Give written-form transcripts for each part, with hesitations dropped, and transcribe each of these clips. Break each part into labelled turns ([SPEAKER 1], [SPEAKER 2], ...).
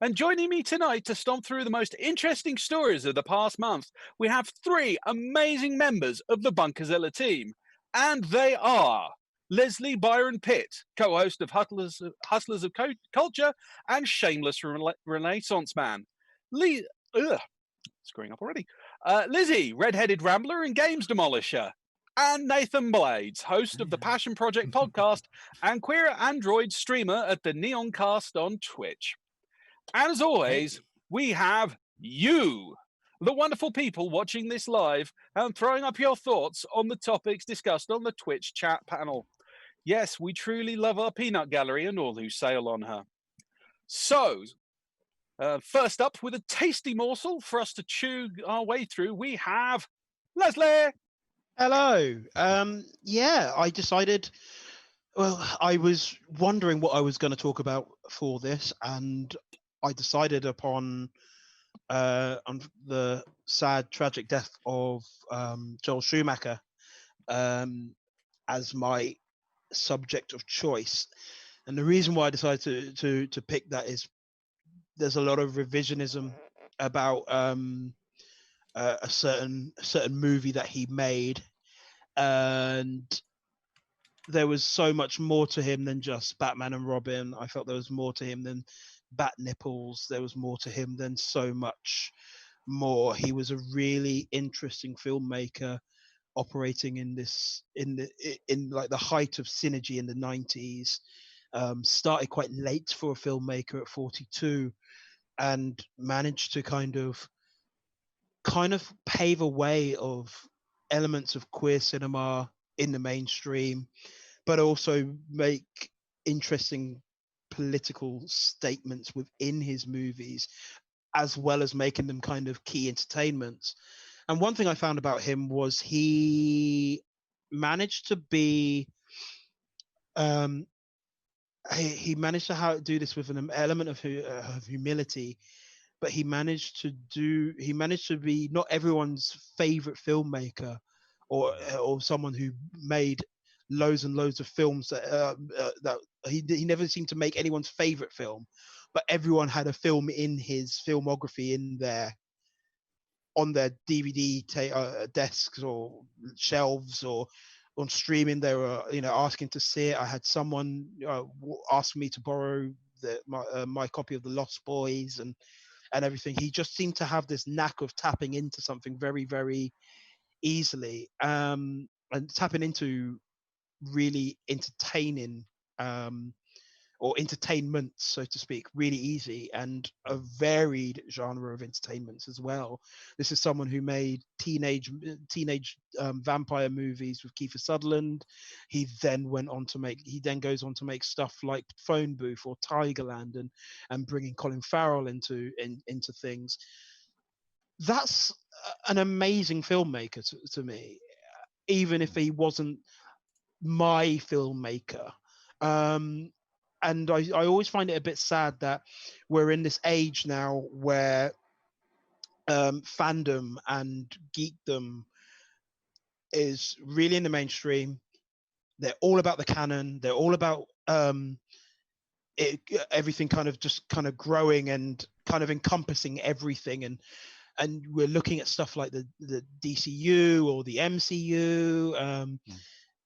[SPEAKER 1] And joining me tonight to stomp through the most interesting stories of the past month, we have three amazing members of the Bunkazilla team. And they are Leslie Byron Pitt, co-host of Hustlers of Culture and Shameless Renaissance Man. Screwing up already. Lizzie, red-headed rambler and games demolisher. And Nathan Blades, host of the Passion Project podcast and queer android streamer at the Neon Cast on Twitch. And as always, we have you, the wonderful people watching this live and throwing up your thoughts on the topics discussed on the Twitch chat panel. Yes, we truly love our peanut gallery and all who sail on her. So, first up, with a tasty morsel for us to chew our way through, we have Leslie.
[SPEAKER 2] Hello. I decided, I was wondering what I was going to talk about for this, and I decided upon the sad, tragic death of Joel Schumacher as my subject of choice. And the reason why I decided to pick that is there's a lot of revisionism about a certain movie that he made, and there was so much more to him than just Batman and Robin. I felt there was more to him than Bat Nipples. There was more to him than so much more. He was a really interesting filmmaker operating in like the height of synergy in the 90s. Started quite late for a filmmaker at 42 and managed to kind of pave a way of elements of queer cinema in the mainstream, but also make interesting political statements within his movies, as well as making them kind of key entertainments. And one thing I found about him was he managed to be he managed to do this with an element of humility, but he managed to be not everyone's favorite filmmaker, or someone who made loads and loads of films that he never seemed to make anyone's favorite film, but everyone had a film in his filmography in there on their DVD desks or shelves, or on streaming. They were asking to see it. I had someone ask me to borrow my copy of The Lost Boys and everything. He just seemed to have this knack of tapping into something very, very easily, and tapping into really entertaining or entertainment, so to speak, really easy, and a varied genre of entertainments as well. This is someone who made teenage vampire movies with Kiefer Sutherland. He then goes on to make stuff like Phone Booth or Tigerland, and bringing Colin Farrell into things. That's an amazing filmmaker to me, even if he wasn't my filmmaker. And I always find it a bit sad that we're in this age now where fandom and geekdom is really in the mainstream. They're all about the canon. They're all about everything kind of growing and kind of encompassing everything. And we're looking at stuff like the DCU or the MCU,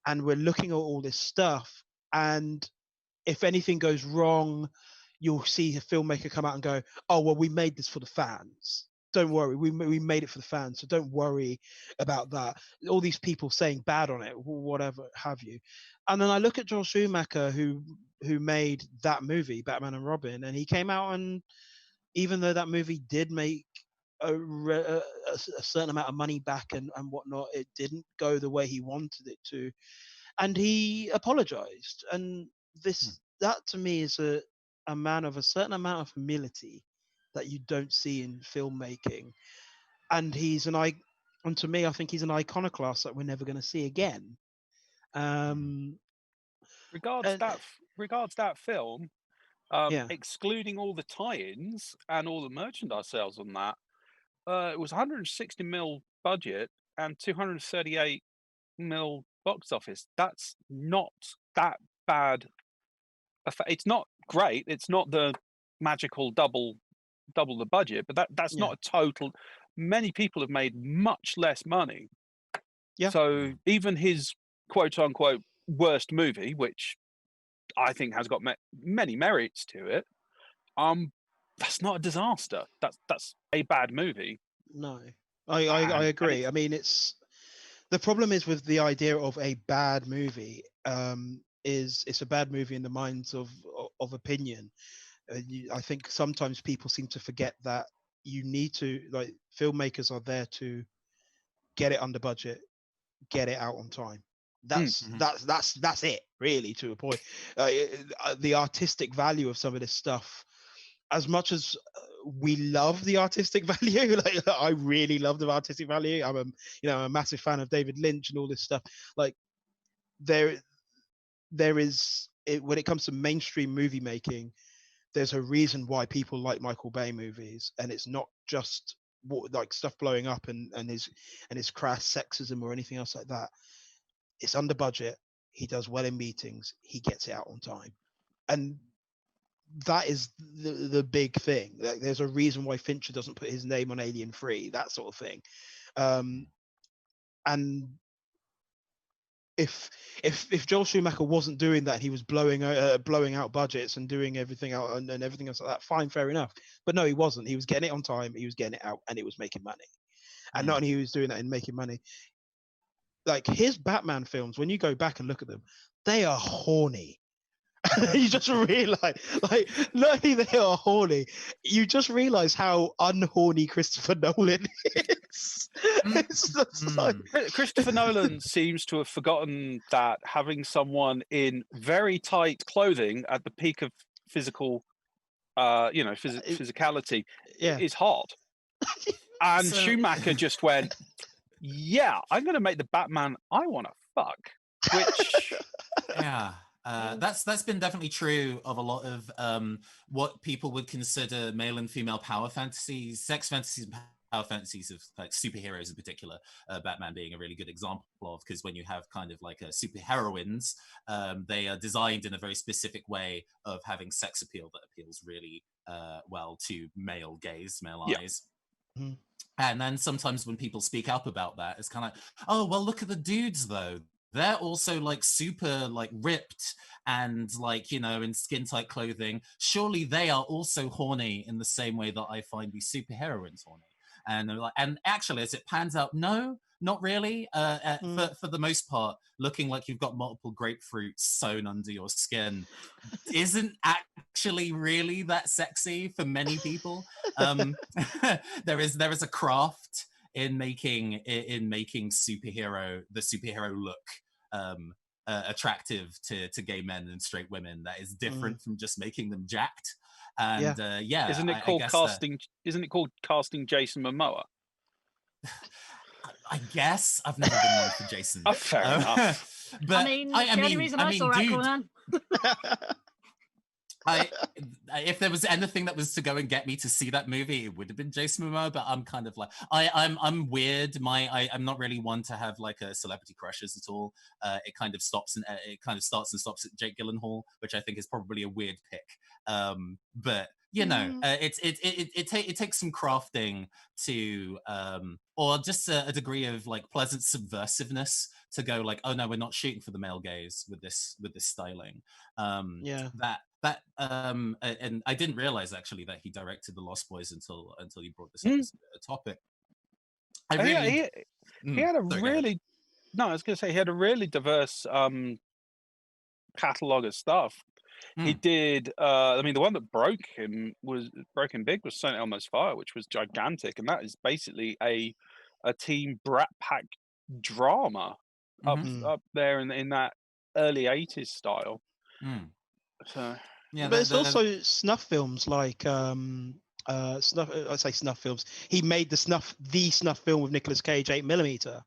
[SPEAKER 2] and we're looking at all this stuff. And if anything goes wrong, you'll see a filmmaker come out and go, "Oh, well, we made this for the fans. Don't worry, we made it for the fans, so don't worry about that." All these people saying bad on it, whatever have you. And then I look at Joel Schumacher, who made that movie, Batman and Robin, and he came out, and even though that movie did make a certain amount of money back and whatnot, it didn't go the way he wanted it to, and he apologized. And that to me is a man of a certain amount of humility that you don't see in filmmaking. And and to me, I think he's an iconoclast that we're never going to see again.
[SPEAKER 1] Regards that film, excluding all the tie-ins and all the merchandise sales on that, it was 160 mil budget and 238 mil box office. That's not that bad. It's not great. It's not the magical double double the budget, but that's
[SPEAKER 2] Yeah.
[SPEAKER 1] not a total. Many people have made much less money.
[SPEAKER 2] Yeah.
[SPEAKER 1] So even his quote unquote worst movie, which I think has got many merits to it, that's not a disaster. That's a bad movie.
[SPEAKER 2] No, I
[SPEAKER 1] And
[SPEAKER 2] agree. I mean, the problem is with the idea of a bad movie. Is it's a bad movie in the minds of opinion. I think sometimes people seem to forget that you need to, like, filmmakers are there to get it under budget, get it out on time. That's
[SPEAKER 3] Mhm.
[SPEAKER 2] that's it, really, to a point. The artistic value of some of this stuff, as much as we love the artistic value, like I really love the artistic value. I'm a massive fan of David Lynch and all this stuff. Like there is it, when it comes to mainstream movie making, there's a reason why people like Michael Bay movies, and it's not just like stuff blowing up and his crass sexism or anything else like that. It's under budget. He does well in meetings. He gets it out on time, and that is the big thing. Like, there's a reason why Fincher doesn't put his name on Alien 3, that sort of thing. And if Joel Schumacher wasn't doing that, he was blowing out budgets and doing everything out and everything else like that, fine, fair enough. But no, he wasn't. He was getting it on time. He was getting it out, and it was making money. And not only he was doing that and making money, like his Batman films, when you go back and look at them, they are horny. You just realize, like, not only they are horny, you just realize how unhorny Christopher Nolan is. It's just like...
[SPEAKER 1] Christopher Nolan seems to have forgotten that having someone in very tight clothing at the peak of physical, physicality is hot. And Schumacher just went, yeah, I'm going to make the Batman I want to fuck. Which,
[SPEAKER 3] yeah. That's been definitely true of a lot of what people would consider male and female power fantasies, sex fantasies, and power fantasies of like superheroes in particular. Batman being a really good example of, because when you have kind of like superheroines, they are designed in a very specific way of having sex appeal that appeals really well to male gaze, male eyes.
[SPEAKER 2] Mm-hmm.
[SPEAKER 3] And then sometimes when people speak up about that, it's kind of like, oh, well, look at the dudes though. They're also like super like ripped and like, in skin tight clothing. Surely they are also horny in the same way that I find these superheroines horny. And they're like, and actually, as it pans out, no, not really. For the most part, looking like you've got multiple grapefruits sewn under your skin isn't actually really that sexy for many people. There is a craft in making the superhero look attractive to gay men and straight women that is different from just making them jacked. And
[SPEAKER 1] isn't it called casting? Isn't it called casting Jason Momoa?
[SPEAKER 3] I guess I've never been one for Jason.
[SPEAKER 1] Oh, fair enough.
[SPEAKER 3] But
[SPEAKER 4] the only reason I saw Aquaman.
[SPEAKER 3] If there was anything that was to go and get me to see that movie, it would have been Jason Momoa. But I'm kind of like I'm weird. I'm not really one to have like a celebrity crushes at all. It kind of starts and stops at Jake Gyllenhaal, which I think is probably a weird pick. But it takes some crafting to or just a degree of like pleasant subversiveness to go like, oh no, we're not shooting for the male gaze with this styling. And I didn't realize actually that he directed The Lost Boys until you brought this up as a topic.
[SPEAKER 1] He had a really I was going to say he had a really diverse catalogue of stuff. He did. The one that broke him big was St. Elmo's Fire, which was gigantic, and that is basically a teen brat pack drama up there in that early '80s style. So
[SPEAKER 2] yeah, but it's also snuff films like snuff. I say snuff films. He made the snuff film with Nicolas Cage, 8mm.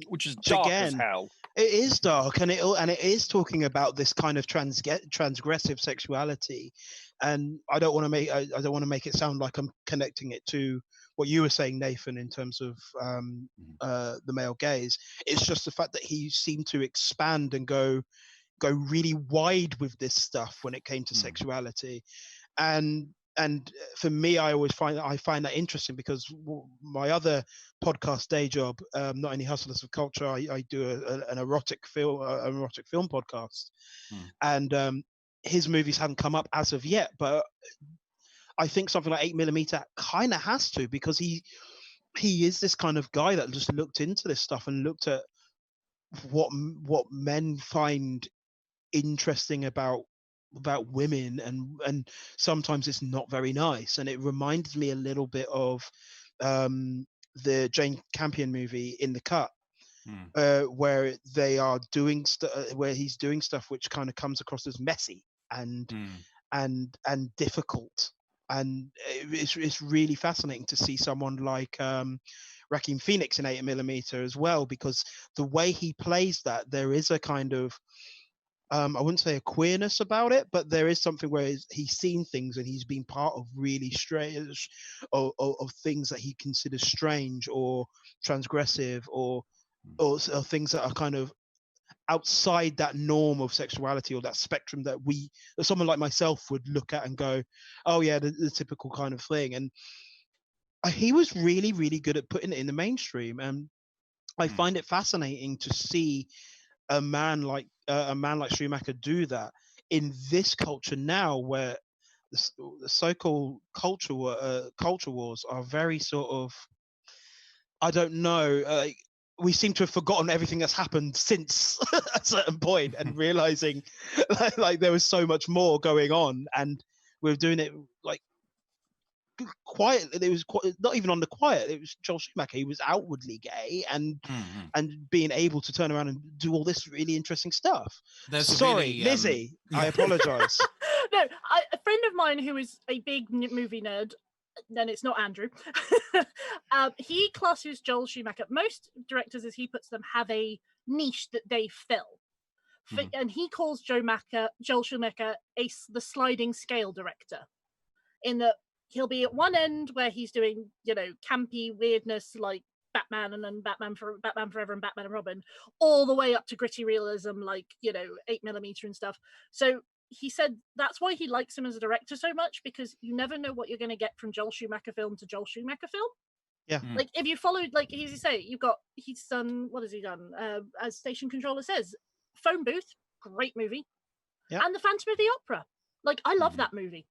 [SPEAKER 1] Which is dark as hell.
[SPEAKER 2] It is dark, and it is talking about this kind of transgressive sexuality, and I don't want to make it sound like I'm connecting it to what you were saying, Nathan, in terms of the male gaze. It's just the fact that he seemed to expand and go really wide with this stuff when it came to sexuality, and for me, I always find that interesting because my other podcast day job, not only Hustlers of Culture, I do an erotic film podcast, and his movies haven't come up as of yet, but I think something like 8mm kind of has to, because he is this kind of guy that just looked into this stuff and looked at what men find interesting about women, and sometimes it's not very nice, and it reminds me a little bit of the Jane Campion movie In the Cut, where they are doing where he's doing stuff which kind of comes across as messy and difficult, and it's really fascinating to see someone like Joaquin Phoenix in 8mm as well, because the way he plays that, there is a kind of I wouldn't say a queerness about it, but there is something where he's seen things and he's been part of really strange of things that he considers strange or transgressive or things that are kind of outside that norm of sexuality or that spectrum that someone like myself would look at and go, oh yeah, the typical kind of thing. And he was really, really good at putting it in the mainstream. And I find it fascinating to see a man like Schumacher do that in this culture now, where the so-called culture wars are very sort of, I don't know, we seem to have forgotten everything that's happened since a certain point, and realizing like there was so much more going on, and we're doing it like quiet. It was not even on the quiet. It was Joel Schumacher. He was outwardly gay, and being able to turn around and do all this really interesting stuff. Sorry, Lizzie, I apologize.
[SPEAKER 4] No, a friend of mine who is a big movie nerd, then it's not Andrew. He classes Joel Schumacher. Most directors, as he puts them, have a niche that they fill. And he calls Joel Schumacher the sliding scale director, in that he'll be at one end where he's doing, campy weirdness like Batman and then Batman Forever and Batman and Robin, all the way up to gritty realism like, 8mm and stuff. So he said that's why he likes him as a director so much, because you never know what you're going to get from Joel Schumacher film to Joel Schumacher film.
[SPEAKER 2] Yeah.
[SPEAKER 4] Like if you followed, like as you say, he's done, what has he done? As Station Controller says, Phone Booth, great movie.
[SPEAKER 2] Yeah.
[SPEAKER 4] And The Phantom of the Opera. Like I love that movie.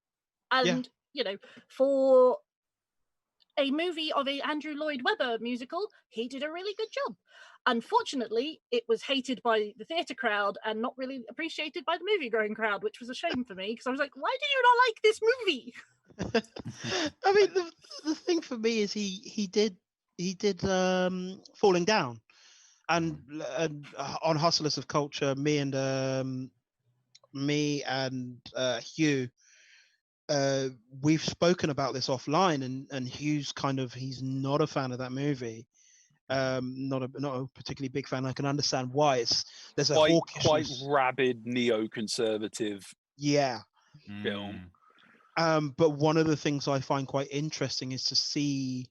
[SPEAKER 4] And for a movie of a Andrew Lloyd Webber musical, he did a really good job. Unfortunately, it was hated by the theatre crowd and not really appreciated by the movie-going crowd, which was a shame for me, because I was like, why do you not like this movie?
[SPEAKER 2] I mean, the thing for me is he did Falling Down, and on Hustlers of Culture, me and Hugh, we've spoken about this offline, and Hugh's he's not a fan of that movie. Not a particularly big fan. I can understand why. There's a
[SPEAKER 1] quite rabid neoconservative film.
[SPEAKER 2] But one of the things I find quite interesting is to see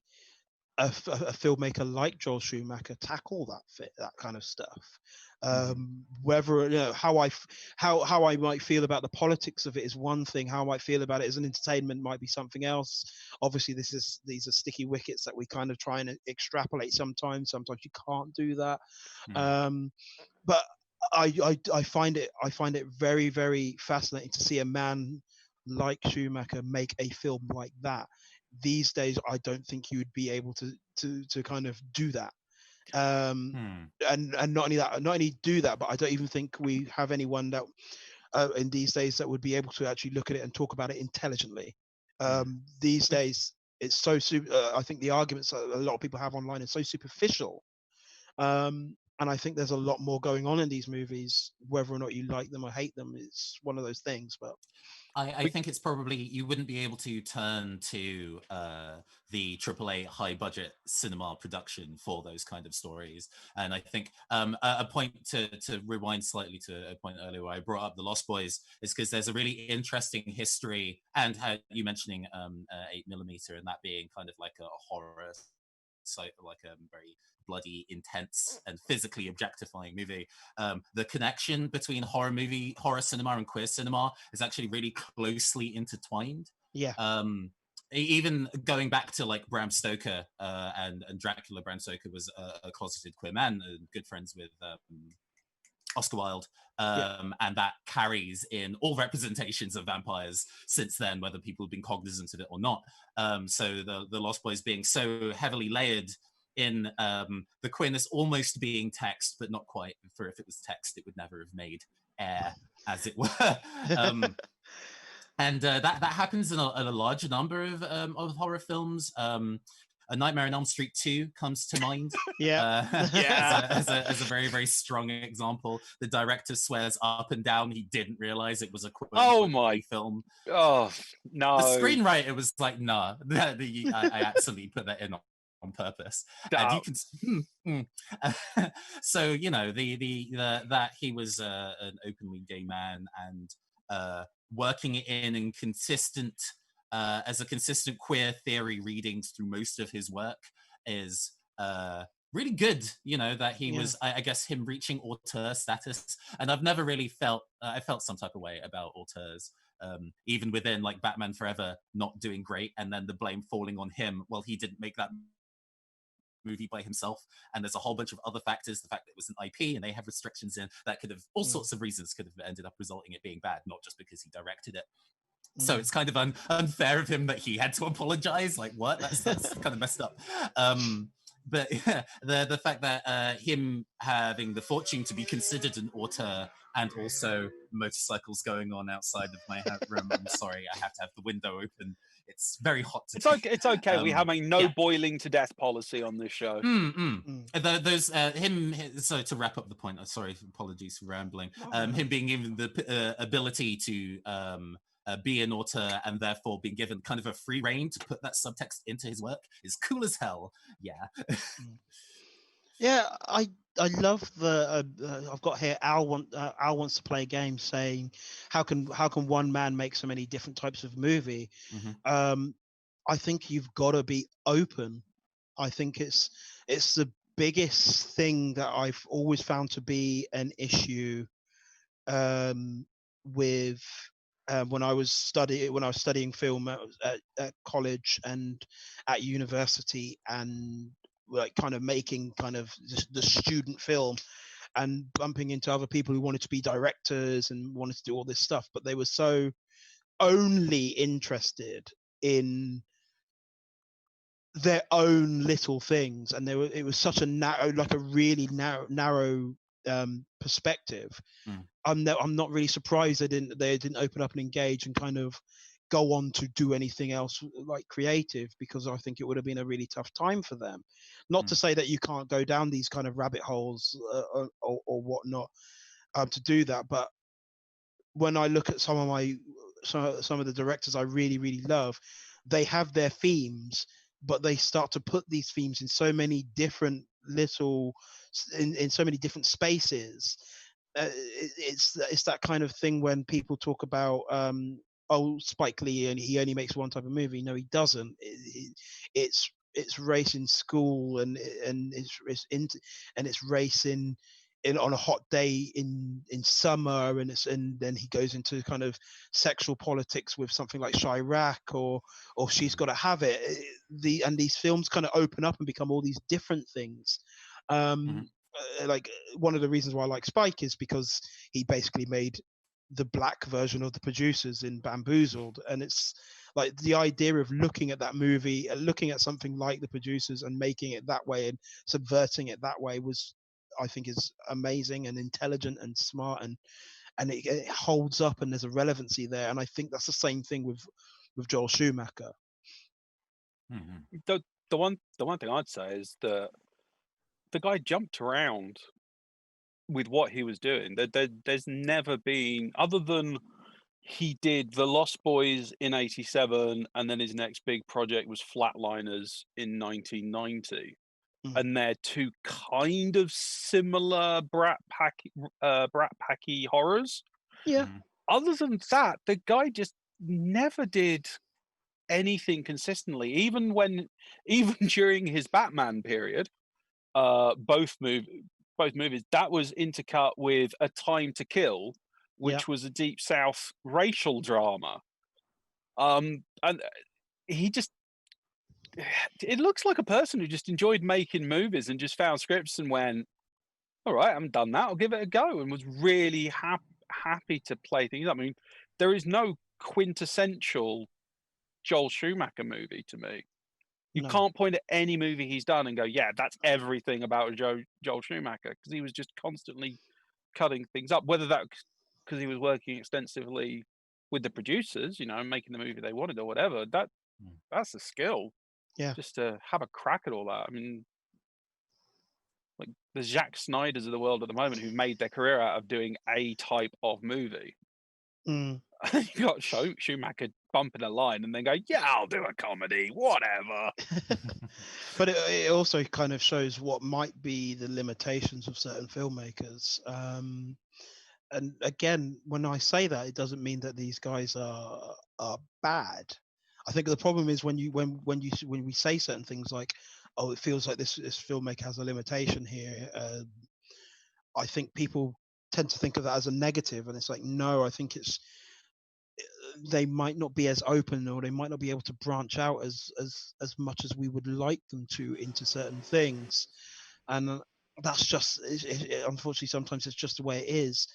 [SPEAKER 2] a filmmaker like Joel Schumacher tackle that kind of stuff. Whether how I might feel about the politics of it is one thing. How I might feel about it as an entertainment might be something else. Obviously, these are sticky wickets that we kind of try and extrapolate sometimes. Sometimes you can't do that. But I find it very, very fascinating to see a man like Schumacher make a film like that. These days, I don't think you would be able to kind of do that. And not only do that, but I don't even think we have anyone that in these days that would be able to actually look at it and talk about it intelligently. These days, it's so I think the arguments that a lot of people have online are so superficial. And I think there's a lot more going on in these movies. Whether or not you like them or hate them, it's one of those things. But
[SPEAKER 3] I think it's probably, you wouldn't be able to turn to the AAA high budget cinema production for those kind of stories. And I think a point to rewind slightly to a point earlier where I brought up The Lost Boys is because there's a really interesting history, and you mentioning 8mm and that being kind of like a horror, like a very bloody, intense and physically objectifying movie. The connection between horror cinema and queer cinema is actually really closely intertwined.
[SPEAKER 2] Yeah.
[SPEAKER 3] Even going back to like Bram Stoker and Dracula, Bram Stoker was a closeted queer man, good friends with Oscar Wilde, and that carries in all representations of vampires since then, whether people have been cognizant of it or not. So the Lost Boys being so heavily layered in the queerness almost being text, but not quite. For if it was text, it would never have made air, as it were. And that happens in a large number of horror films. A Nightmare on Elm Street 2 comes to mind.
[SPEAKER 2] Yeah.
[SPEAKER 3] As a very, very strong example. The director swears up and down he didn't realize it was a
[SPEAKER 1] my
[SPEAKER 3] film.
[SPEAKER 1] Oh no!
[SPEAKER 3] The screenwriter was like, "Nah, I absolutely put that in on purpose." And you can, so you know that he was an openly gay man and working in consistent. As a consistent queer theory reading through most of his work is really good. You know, that he was, I guess, him reaching auteur status. And I've never really felt, I felt some type of way about auteurs, even within like Batman Forever not doing great and then the blame falling on him. Well, he didn't make that movie by himself, and there's a whole bunch of other factors. The fact that it was an IP and they have restrictions in that could have all sorts of reasons could have ended up resulting it being bad, not just because he directed it. So it's kind of unfair of him that he had to apologize. Like, what? That's kind of messed up. But yeah, the fact that him having the fortune to be considered an auteur and also motorcycles going on outside of my room. I'm sorry, I have to have the window open. It's very hot today.
[SPEAKER 1] It's okay. We have a no boiling to death policy on this show.
[SPEAKER 3] Those him. So to wrap up the point, sorry, apologies for rambling. Him being given the ability to be an auteur and therefore being given kind of a free rein to put that subtext into his work is cool as hell. Yeah.
[SPEAKER 2] Yeah, I love the I've got here Al wants to play a game saying how can one man make so many different types of movie. I think you've got to be open. I think it's the biggest thing that I've always found to be an issue with when I was studying film at college and at university, and like kind of making kind of the student film and bumping into other people who wanted to be directors and wanted to do all this stuff, but they were so only interested in their own little things, and it was such a narrow, like a really narrow perspective. I'm not really surprised they didn't open up and engage and kind of go on to do anything else like creative, because I think it would have been a really tough time for them. Not to say that you can't go down these kind of rabbit holes or whatnot to do that, but when I look at some of the directors I really, really love, they have their themes, but they start to put these themes in so many different in so many different spaces. It's that kind of thing when people talk about Spike Lee and he only makes one type of movie. No, he doesn't. It's race in school and it's race in on a hot day in summer, and then he goes into kind of sexual politics with something like Chirac or She's Gotta Have It. And these films kind of open up and become all these different things. Like one of the reasons why I like Spike is because he basically made the black version of The Producers in Bamboozled, and it's like the idea of looking at that movie, looking at something like The Producers and making it that way and subverting it that way was, I think, is amazing and intelligent and smart, and it holds up, and there's a relevancy there. And I think that's the same thing with Joel Schumacher.
[SPEAKER 1] The one thing I'd say is that the guy jumped around with what he was doing. There's never been, other than he did The Lost Boys in '87, and then his next big project was Flatliners in 1990. And they're two kind of similar brat packy horrors.
[SPEAKER 2] Yeah.
[SPEAKER 1] Other than that, the guy just never did anything consistently. Even during his Batman period, both movies, that was intercut with A Time to Kill, which was a Deep South racial drama. And he just, it looks like a person who just enjoyed making movies and just found scripts and went, all right, I haven't done that, I'll give it a go, and was really happy to play things up. I mean, there is no quintessential Joel Schumacher movie to me. You
[SPEAKER 2] No.
[SPEAKER 1] can't point at any movie he's done and go, yeah, that's everything about Joel Schumacher, because he was just constantly cutting things up, whether that because he was working extensively with the producers, you know, making the movie they wanted or whatever. That's a skill.
[SPEAKER 2] Yeah.
[SPEAKER 1] Just to have a crack at all that. I mean, like the Zack Snyders of the world at the moment who made their career out of doing a type of movie.
[SPEAKER 2] Mm.
[SPEAKER 1] You got Schumacher bumping a line and then go, yeah, I'll do a comedy, whatever.
[SPEAKER 2] But it also kind of shows what might be the limitations of certain filmmakers. And again, when I say that, it doesn't mean that these guys are bad. I think the problem is when we say certain things like, "Oh, it feels like this filmmaker has a limitation here." I think people tend to think of that as a negative, and it's like, no, I think it's they might not be as open, or they might not be able to branch out as much as we would like them to into certain things, and that's just unfortunately sometimes it's just the way it is.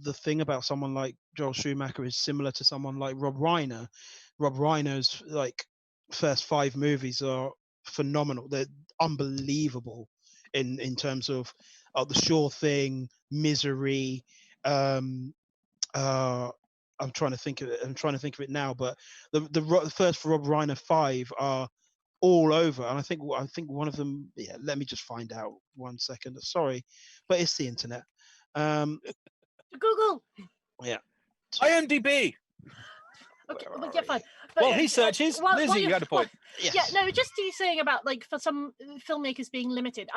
[SPEAKER 2] The thing about someone like Joel Schumacher is similar to someone like Rob Reiner. Rob Reiner's like first 5 movies are phenomenal. They're unbelievable in terms of The Sure Thing, Misery. I'm trying to think of it. I'm trying to think of it now, but the first Rob Reiner 5 are all over, and I think one of them. Yeah, let me just find out 1 second. Sorry, but it's the internet.
[SPEAKER 4] Google.
[SPEAKER 2] Yeah.
[SPEAKER 1] IMDb.
[SPEAKER 4] Okay,
[SPEAKER 2] Where
[SPEAKER 4] well,
[SPEAKER 2] are
[SPEAKER 4] yeah,
[SPEAKER 2] we?
[SPEAKER 4] fine.
[SPEAKER 1] Well, he searches. Lizzie, you had a point.
[SPEAKER 2] Yes.
[SPEAKER 4] Yeah, no, just you saying about like for some filmmakers being limited.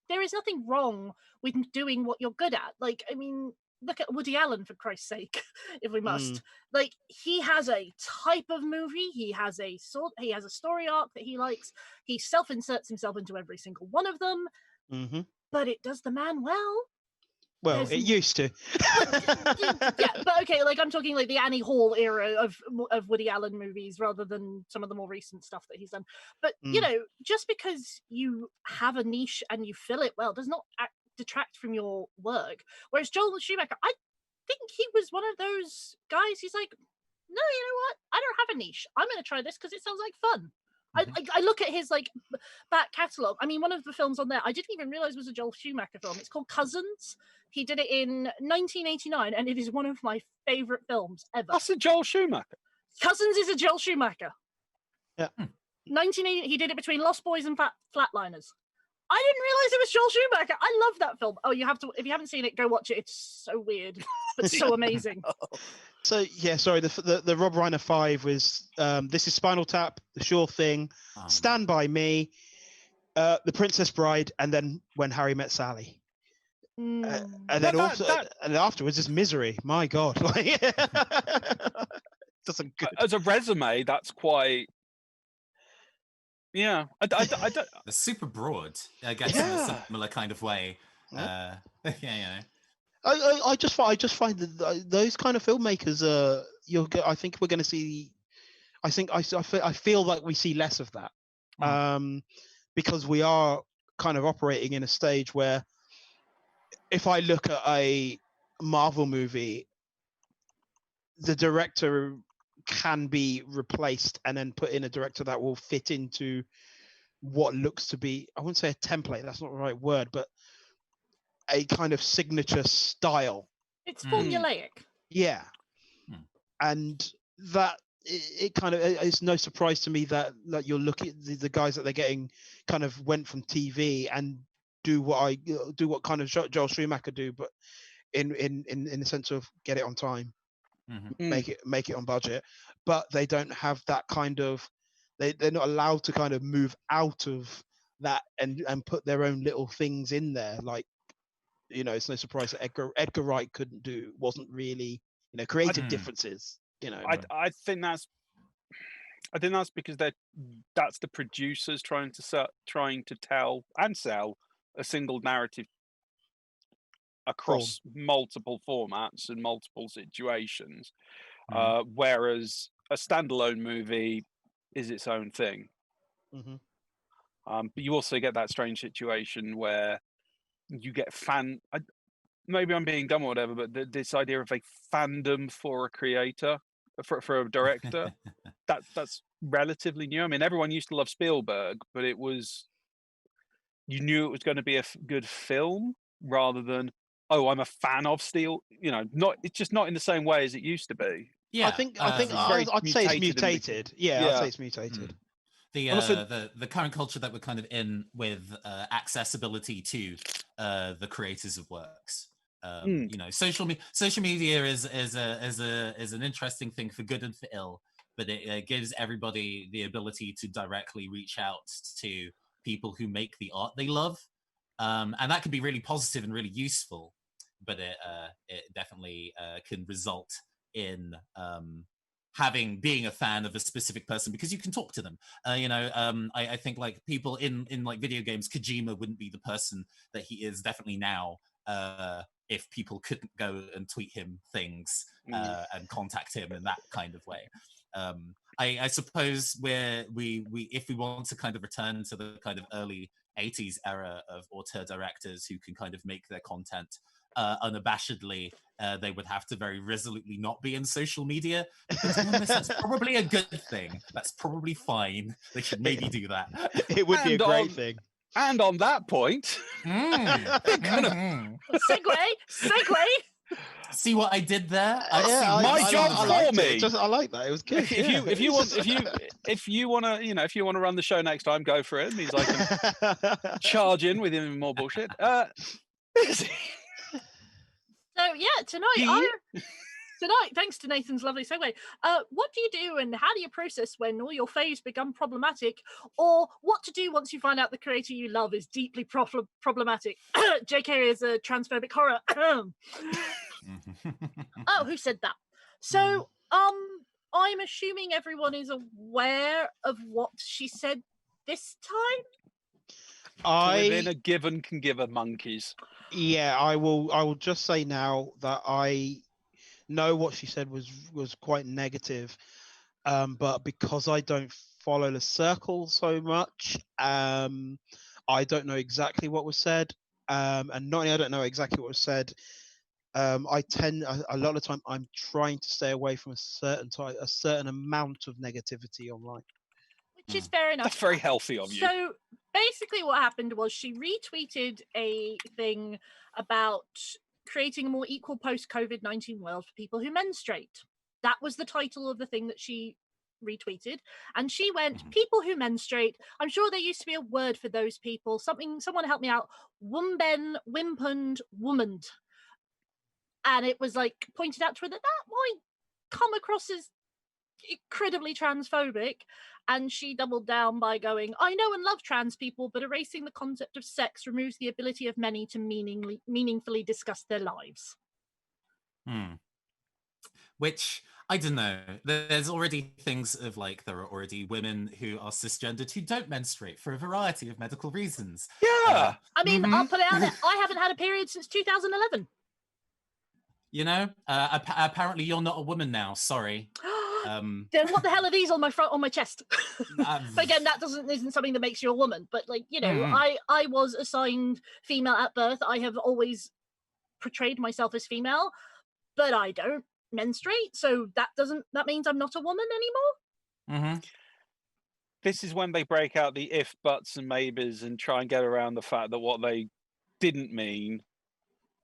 [SPEAKER 4] There is nothing wrong with doing what you're good at. Like, I mean, look at Woody Allen, for Christ's sake, if we must. Like, he has a type of movie. He has a story arc that he likes. He self-inserts himself into every single one of them.
[SPEAKER 2] Mm-hmm.
[SPEAKER 4] But it does the man well.
[SPEAKER 2] Well, it used to.
[SPEAKER 4] Yeah, but okay, like I'm talking like the Annie Hall era of Woody Allen movies rather than some of the more recent stuff that he's done. But you know, just because you have a niche and you fill it well does not detract from your work. Whereas Joel Schumacher, I think he was one of those guys. He's like, no, you know what? I don't have a niche. I'm going to try this because it sounds like fun. I look at his like back catalogue. I mean, one of the films on there I didn't even realize was a Joel Schumacher film. It's called Cousins. He did it in 1989, and it is one of my favorite films ever.
[SPEAKER 1] That's a Joel Schumacher.
[SPEAKER 4] Cousins is a Joel Schumacher.
[SPEAKER 2] Yeah.
[SPEAKER 4] 1980. He did it between Lost Boys and Flatliners. I didn't realize it was Joel Schumacher. I love that film. Oh, you have to. If you haven't seen it, go watch it. It's so weird, but so amazing.
[SPEAKER 2] So yeah, sorry. The Rob Reiner 5 was This Is Spinal Tap, The Sure Thing, Stand By Me, The Princess Bride, and then When Harry Met Sally. And then and afterwards is Misery. My God, doesn't good.
[SPEAKER 1] As a resume, that's quite. Yeah, I don't.
[SPEAKER 3] It's super broad, I guess, in a similar kind of way. Yeah.
[SPEAKER 2] I just find that those kind of filmmakers I think we're going to see. I feel like we see less of that, because we are kind of operating in a stage where, if I look at a Marvel movie, the director can be replaced and then put in a director that will fit into what looks to be, I wouldn't say a template, that's not the right word, but a kind of signature style.
[SPEAKER 4] It's formulaic.
[SPEAKER 2] Yeah. And that it kind of, it's no surprise to me that you're looking at the guys that they're getting kind of went from TV and do what kind of Joel Schumacher do, but in the sense of get it on time, make it on budget, but they don't have that kind of, they're not allowed to kind of move out of that and put their own little things in there. Like, you know, it's no surprise that Edgar Wright wasn't really, you know, creative differences. You know,
[SPEAKER 1] I think that's because that's the producers trying to tell and sell a single narrative across multiple formats and multiple situations. whereas a standalone movie is its own thing.
[SPEAKER 2] Mhm.
[SPEAKER 1] But you also get that strange situation where you get maybe I'm being dumb or whatever, but this idea of a fandom for a creator, for a director, that's relatively new. I mean, everyone used to love Spielberg, but you knew it was going to be a good film rather than, oh, I'm a fan of Steel. It's just not in the same way as it used to be.
[SPEAKER 3] Yeah,
[SPEAKER 2] I think
[SPEAKER 1] very
[SPEAKER 2] I'd say it's
[SPEAKER 1] mutated
[SPEAKER 2] mutated. Yeah, I'd say it's mutated.
[SPEAKER 3] The current culture that we're kind of in with accessibility to the creators of works. Social media is an interesting thing for good and for ill, but it gives everybody the ability to directly reach out to people who make the art they love, and that can be really positive and really useful. But it definitely can result in being a fan of a specific person because you can talk to them. I think like people in like video games, Kojima wouldn't be the person that he is definitely now if people couldn't go and tweet him things and contact him in that kind of way. I suppose if we want to kind of return to the kind of early 80s era of auteur directors who can kind of make their content unabashedly, they would have to very resolutely not be in social media. But to be honest, that's probably a good thing. That's probably fine. They should maybe do that.
[SPEAKER 2] It would be a great thing.
[SPEAKER 1] And on that point,
[SPEAKER 4] Segue.
[SPEAKER 3] See what I did there?
[SPEAKER 1] My job for me.
[SPEAKER 2] I like that. It was good.
[SPEAKER 1] If you want to run the show next time, go for it. It means I can charge in with even more bullshit.
[SPEAKER 4] So yeah, tonight, thanks to Nathan's lovely segue, what do you do and how do you process when all your faves become problematic, or what to do once you find out the creator you love is deeply problematic? JK is a transphobic horror. Oh, who said that? So, I'm assuming everyone is aware of what she said this time.
[SPEAKER 1] Within a given can give a monkeys.
[SPEAKER 2] Yeah, I will just say now that I know what she said was quite negative, but because I don't follow the circle so much, I don't know exactly what was said, and not only I don't know exactly what was said, I tend a lot of the time I'm trying to stay away from a certain amount of negativity online.
[SPEAKER 4] Which is fair enough.
[SPEAKER 1] That's very healthy of you.
[SPEAKER 4] So basically what happened was she retweeted a thing about creating a more equal post-COVID-19 world for people who menstruate. That was the title of the thing that she retweeted. And she went, people who menstruate, I'm sure there used to be a word for those people. Someone help me out. Wumben, wimpund, womaned. And it was like pointed out to her that might come across as incredibly transphobic, and she doubled down by going, I know and love trans people, but erasing the concept of sex removes the ability of many to meaningfully discuss their lives.
[SPEAKER 3] Which, I don't know, there's already things of like, there are already women who are cisgendered who don't menstruate for a variety of medical reasons.
[SPEAKER 1] Yeah.
[SPEAKER 4] I mean, I'll put it out there, I haven't had a period since 2011.
[SPEAKER 3] You know, apparently you're not a woman now. Sorry.
[SPEAKER 4] Then what the hell are these on my chest? But again, that isn't something that makes you a woman. But like, you know, I was assigned female at birth. I have always portrayed myself as female, but I don't menstruate. So that means I'm not a woman anymore.
[SPEAKER 1] This is when they break out the if, buts, and maybes and try and get around the fact that what they didn't mean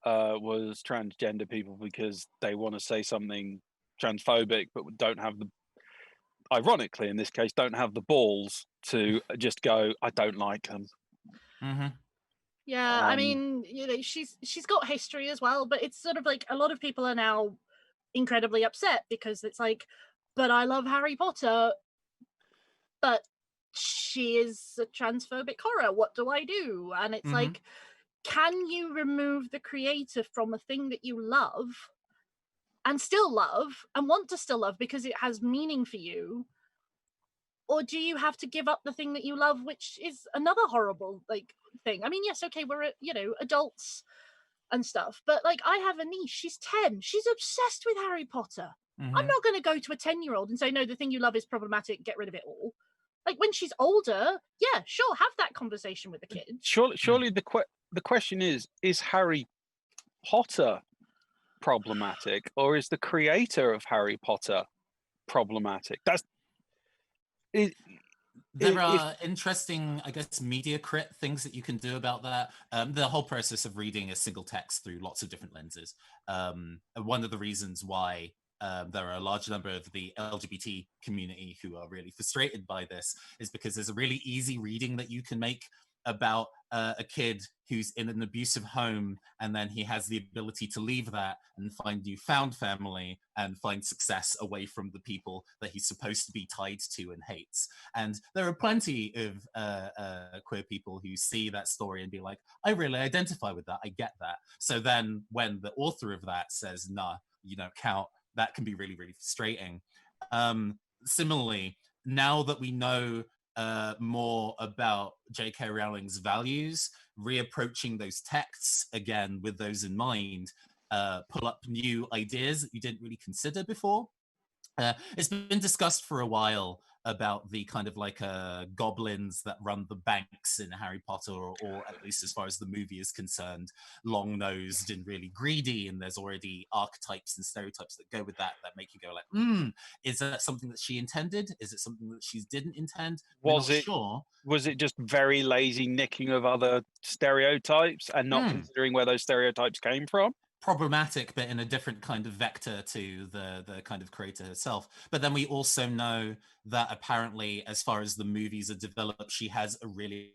[SPEAKER 1] was transgender people because they want to say something transphobic, but don't have ironically in this case, don't have the balls to just go, I don't like them.
[SPEAKER 4] Yeah, I mean, you know, she's got history as well, but it's sort of like a lot of people are now incredibly upset because it's like, but I love Harry Potter, but she is a transphobic horror. What do I do? And it's like, can you remove the creator from a thing that you love and still love and want to still love because it has meaning for you? Or do you have to give up the thing that you love, which is another horrible like thing? I mean, yes, okay, we're, you know, adults and stuff, but like I have a niece, she's 10, she's obsessed with Harry Potter. I'm not going to go to a 10-year-old and say, no, the thing you love is problematic, get rid of it all. Like, when she's older, yeah, sure, have that conversation with the kids.
[SPEAKER 1] Surely the question is Harry Potter problematic, or is the creator of Harry Potter problematic?
[SPEAKER 3] There are interesting, I guess, media crit things that you can do about that. The whole process of reading a single text through lots of different lenses. One of the reasons why there are a large number of the LGBT community who are really frustrated by this is because there's a really easy reading that you can make about a kid who's in an abusive home, and then he has the ability to leave that and find newfound family and find success away from the people that he's supposed to be tied to and hates. And there are plenty of queer people who see that story and be like, I really identify with that, I get that. So then when the author of that says, nah, you don't count, that can be really, really frustrating. Similarly, now that we know more about J.K. Rowling's values, reapproaching those texts again with those in mind, pull up new ideas that you didn't really consider before. It's been discussed for a while about the kind of like goblins that run the banks in Harry Potter, or at least as far as the movie is concerned, long-nosed and really greedy, and there's already archetypes and stereotypes that go with that make you go like, is that something that she intended? Is it something that she didn't intend?
[SPEAKER 1] Was it just very lazy nicking of other stereotypes and not considering where those stereotypes came from?
[SPEAKER 3] Problematic, but in a different kind of vector to the kind of creator herself. But then we also know that apparently, as far as the movies are developed, she has a really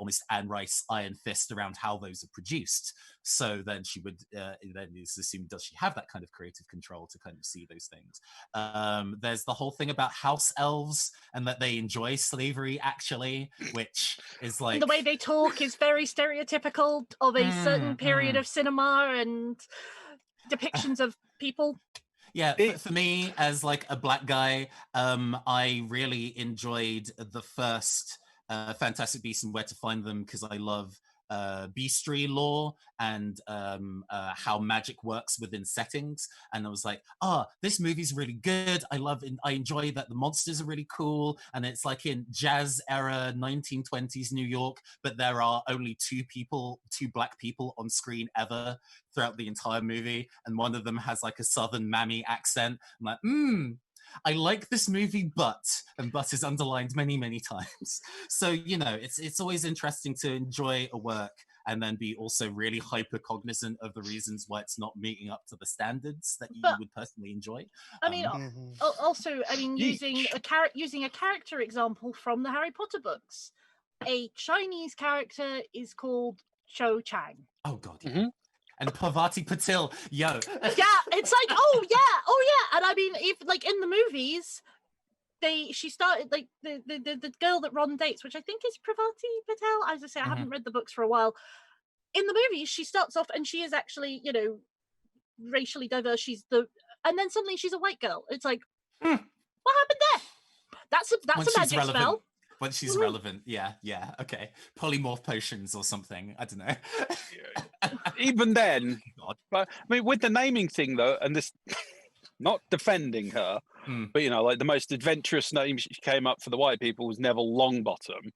[SPEAKER 3] almost Anne Rice iron fist around how those are produced. So then she would then is assumed, does she have that kind of creative control to kind of see those things? There's the whole thing about house elves and that they enjoy slavery, actually, which is like...
[SPEAKER 4] And the way they talk is very stereotypical of a certain period of cinema and depictions of people.
[SPEAKER 3] Yeah, for me, as like a black guy, I really enjoyed the first Fantastic Beasts and Where to Find Them, because I love bestiary lore and how magic works within settings. And I was like, this movie's really good. I enjoy that the monsters are really cool, and it's like in jazz era 1920s New York, but there are only two black people on screen ever throughout the entire movie, and one of them has like a southern mammy accent. I'm like, I like this movie, but is underlined many, many times. So, you know, it's always interesting to enjoy a work and then be also really hyper cognizant of the reasons why it's not meeting up to the standards that you would personally enjoy.
[SPEAKER 4] I mean, also, I mean, using a character example from the Harry Potter books, a Chinese character is called Cho Chang.
[SPEAKER 3] Oh God, yeah. And Parvati Patil, yo.
[SPEAKER 4] Yeah, it's like, oh yeah. And I mean, if like in the movies, she started like the girl that Ron dates, which I think is Parvati Patel. As I say, I haven't read the books for a while. In the movies, she starts off and she is actually, you know, racially diverse. And then suddenly she's a white girl. It's like, what happened there? That's a magic spell.
[SPEAKER 3] When she's relevant, yeah, okay. Polymorph potions or something, I don't know.
[SPEAKER 1] Even then, but I mean, with the naming thing though, and this, not defending her, but you know, like the most adventurous name she came up for the white people was Neville Longbottom.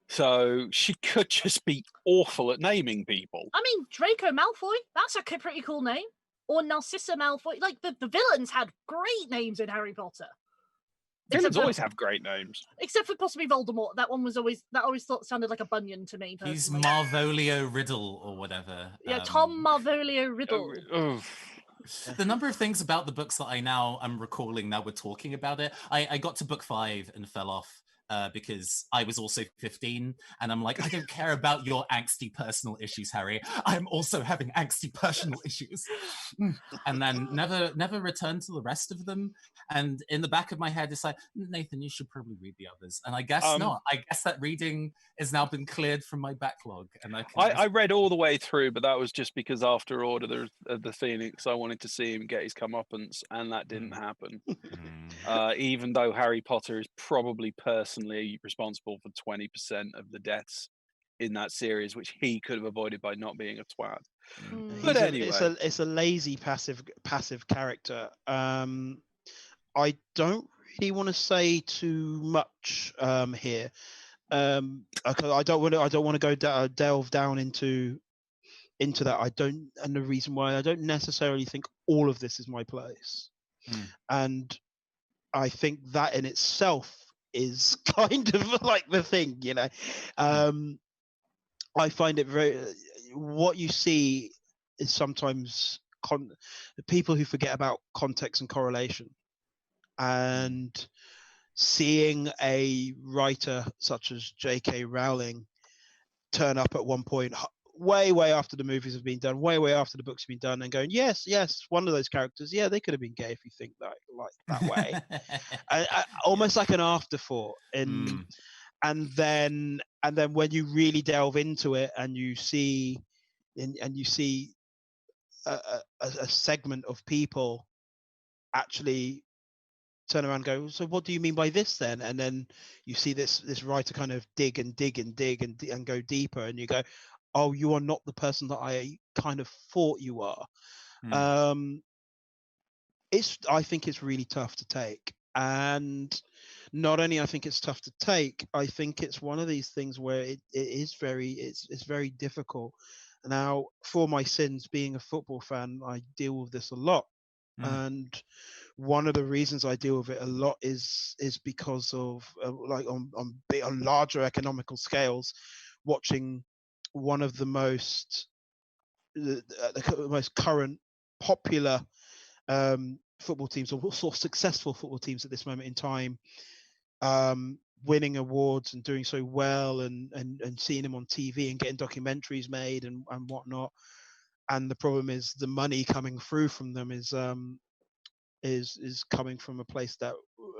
[SPEAKER 1] So she could just be awful at naming people.
[SPEAKER 4] I mean, Draco Malfoy, that's a pretty cool name. Or Narcissa Malfoy. Like the villains had great names in Harry Potter.
[SPEAKER 1] Villains always have great names.
[SPEAKER 4] Except for possibly Voldemort. That always sounded like a Bunyan to me. Personally.
[SPEAKER 3] He's Marvolio Riddle or whatever.
[SPEAKER 4] Yeah, Tom Marvolio Riddle.
[SPEAKER 3] The number of things about the books that I'm recalling now we're talking about it. I got to book 5 and fell off. Because I was also 15, and I'm like, I don't care about your angsty personal issues, Harry. I'm also having angsty personal issues. And then never returned to the rest of them. And in the back of my head, it's like, Nathan, you should probably read the others. And I guess not. I guess that reading has now been cleared from my backlog. And I
[SPEAKER 1] read all the way through, but that was just because after Order of the Phoenix, I wanted to see him get his comeuppance, and that didn't happen. Even though Harry Potter is probably personally responsible for 20% of the deaths in that series, which he could have avoided by not being a twat. But anyway.
[SPEAKER 2] It's a lazy passive character. I don't really want to say too much here. I don't want to go delve down into that. And the reason why I don't necessarily think all of this is my place, and I think that in itself is kind of like the thing, I find it very. What you see is sometimes people who forget about context and correlation, and seeing a writer such as J.K. Rowling turn up at one point, way after the movies have been done, way after the books have been done, and going, yes, one of those characters, yeah, they could have been gay if you think that way, almost like an afterthought. And then when you really delve into it, and you see a segment of people actually turn around and go, so what do you mean by this then? And then you see this writer kind of dig and go deeper, and you go, oh, you are not the person that I kind of thought you are. I think it's really tough to take. And not only I think it's tough to take, I think it's one of these things where it's very difficult. Now, for my sins, being a football fan, I deal with this a lot. And one of the reasons I deal with it a lot is because of like on larger economical scales, watching one of the most current popular football teams, or sort of successful football teams at this moment in time, winning awards and doing so well, and seeing them on TV and getting documentaries made and whatnot. And the problem is the money coming through from them is coming from a place that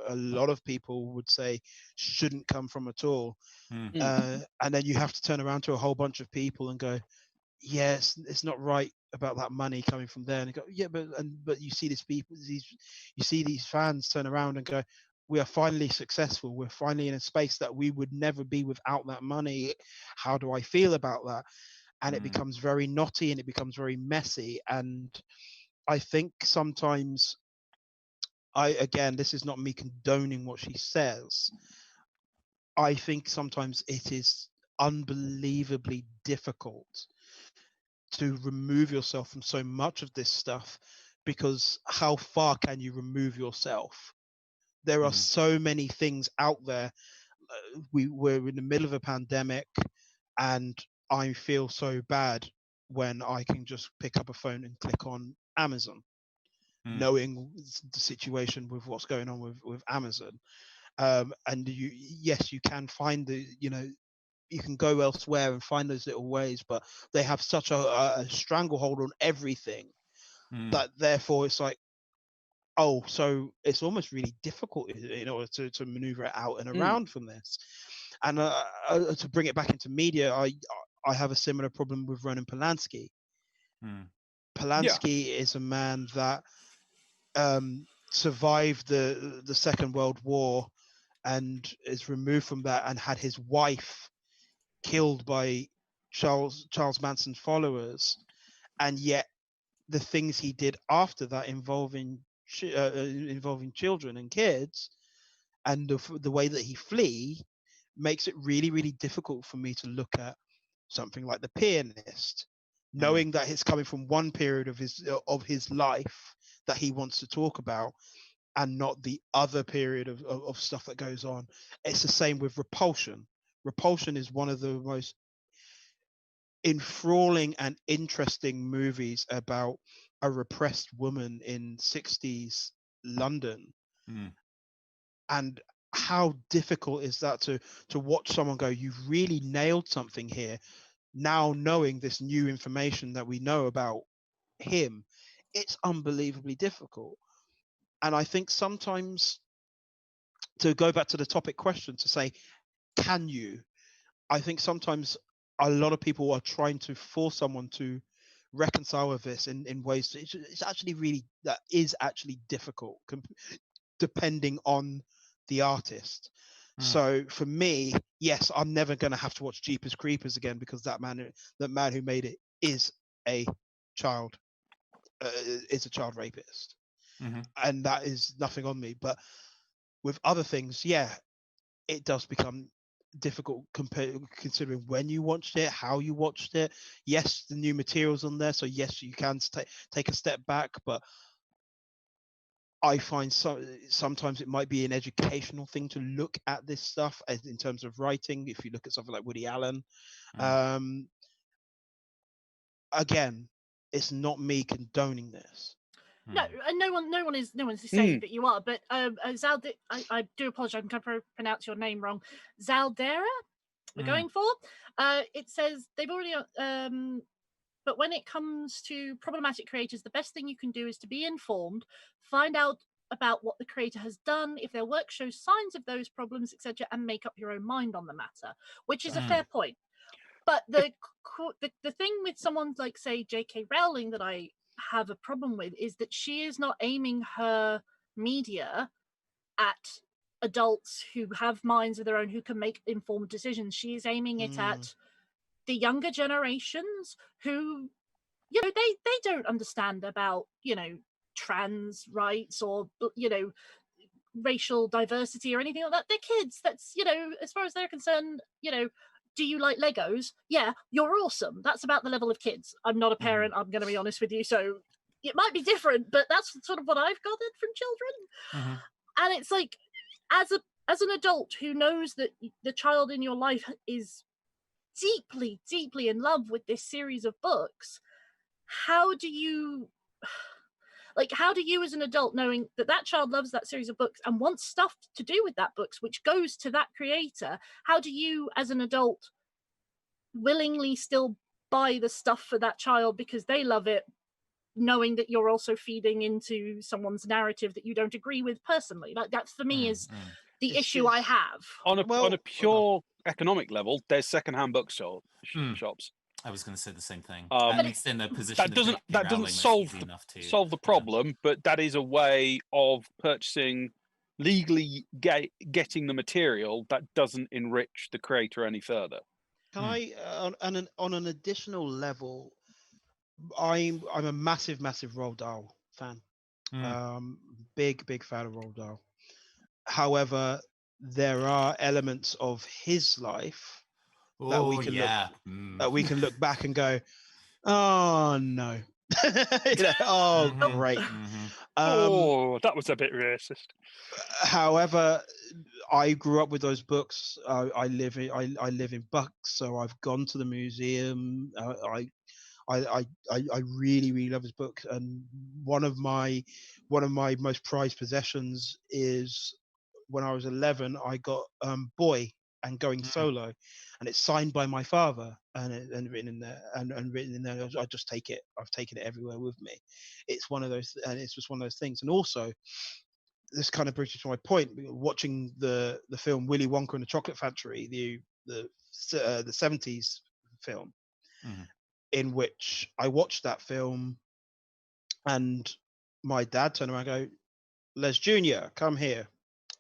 [SPEAKER 2] a lot of people would say shouldn't come from at all. And then you have to turn around to a whole bunch of people and go, yes, it's not right about that money coming from there. And you go, yeah, but you see these fans turn around and go, we are finally successful. We're finally in a space that we would never be without that money. How do I feel about that? And it becomes very knotty, and it becomes very messy. And I think sometimes this is not me condoning what she says. I think sometimes it is unbelievably difficult to remove yourself from so much of this stuff, because how far can you remove yourself? There are so many things out there. We're in the middle of a pandemic, and I feel so bad when I can just pick up a phone and click on Amazon, knowing the situation with what's going on with Amazon. And you can find you can go elsewhere and find those little ways, but they have such a stranglehold on everything that therefore it's like, oh, so it's almost really difficult in order to maneuver it out and around from this. And to bring it back into media, I have a similar problem with Roman Polanski. Polanski is a man that survived the Second World War and is removed from that, and had his wife killed by Charles Manson's followers, and yet the things he did after that involving children and kids, and the way that he flee, makes it really, really difficult for me to look at something like The Pianist, knowing that it's coming from one period of his life that he wants to talk about, and not the other period of stuff that goes on. It's the same with Repulsion. Repulsion is one of the most enthralling and interesting movies about a repressed woman in 60s London. And how difficult is that to watch someone go, you've really nailed something here, now knowing this new information that we know about him. It's unbelievably difficult. And I think sometimes, to go back to the topic question, to say, can you? I think sometimes a lot of people are trying to force someone to reconcile with this in ways that is actually difficult, depending on the artist. So for me, yes, I'm never going to have to watch Jeepers Creepers again, because that man who made it is a child is a child rapist, and that is nothing on me. But with other things, yeah, it does become difficult considering when you watched it, how you watched it. Yes, the new material's on there, so yes, you can take a step back, but I find sometimes it might be an educational thing to look at this stuff in terms of writing. If you look at something like Woody Allen, again, it's not me condoning this.
[SPEAKER 4] No, and no one's saying that you are. But I do apologize. I'm going to pronounce your name wrong. Zaldera, we're going for. It says they've already. But when it comes to problematic creators, the best thing you can do is to be informed, find out about what the creator has done, if their work shows signs of those problems, etc., and make up your own mind on the matter, which is a fair point. But the thing with someone like, say, J.K. Rowling that I have a problem with is that she is not aiming her media at adults who have minds of their own, who can make informed decisions. She is aiming it at the younger generations who, you know, they don't understand about, you know, trans rights or, you know, racial diversity or anything like that. They're kids. That's, you know, as far as they're concerned, you know, do you like Legos? Yeah, you're awesome. That's about the level of kids. I'm not a parent, I'm going to be honest with you, so it might be different, but that's sort of what I've gathered from children. And it's like, as an adult who knows that the child in your life is deeply, deeply in love with this series of books, how do you as an adult, knowing that that child loves that series of books and wants stuff to do with that books which goes to that creator, how do you as an adult willingly still buy the stuff for that child because they love it, knowing that you're also feeding into someone's narrative that you don't agree with personally? Like, that for me is the issue I have.
[SPEAKER 1] On a pure economic level, there's secondhand bookstore shops.
[SPEAKER 3] I was going to say the same thing. At least in a position
[SPEAKER 1] that doesn't solve the problem, but that is a way of purchasing, legally getting the material that doesn't enrich the creator any further.
[SPEAKER 2] Can I, on an additional level, I'm a massive Roald Dahl fan. Big fan of Roald Dahl. However, there are elements of his life that we can look back and go, oh no. Great.
[SPEAKER 1] That was a bit racist.
[SPEAKER 2] However, I grew up with those books. I live in Bucks, so I've gone to the museum. I really love his book, and one of my most prized possessions is when I was 11. I got Boy and Going Solo, and it's signed by my father and written in there written in there. I just take it. I've taken it everywhere with me. It's one of those, and it's just one of those things. And also, this kind of brings me to my point. Watching the film Willy Wonka and the Chocolate Factory, the 70s film, in which I watched that film, and my dad turned around and go, Les Jr., come here.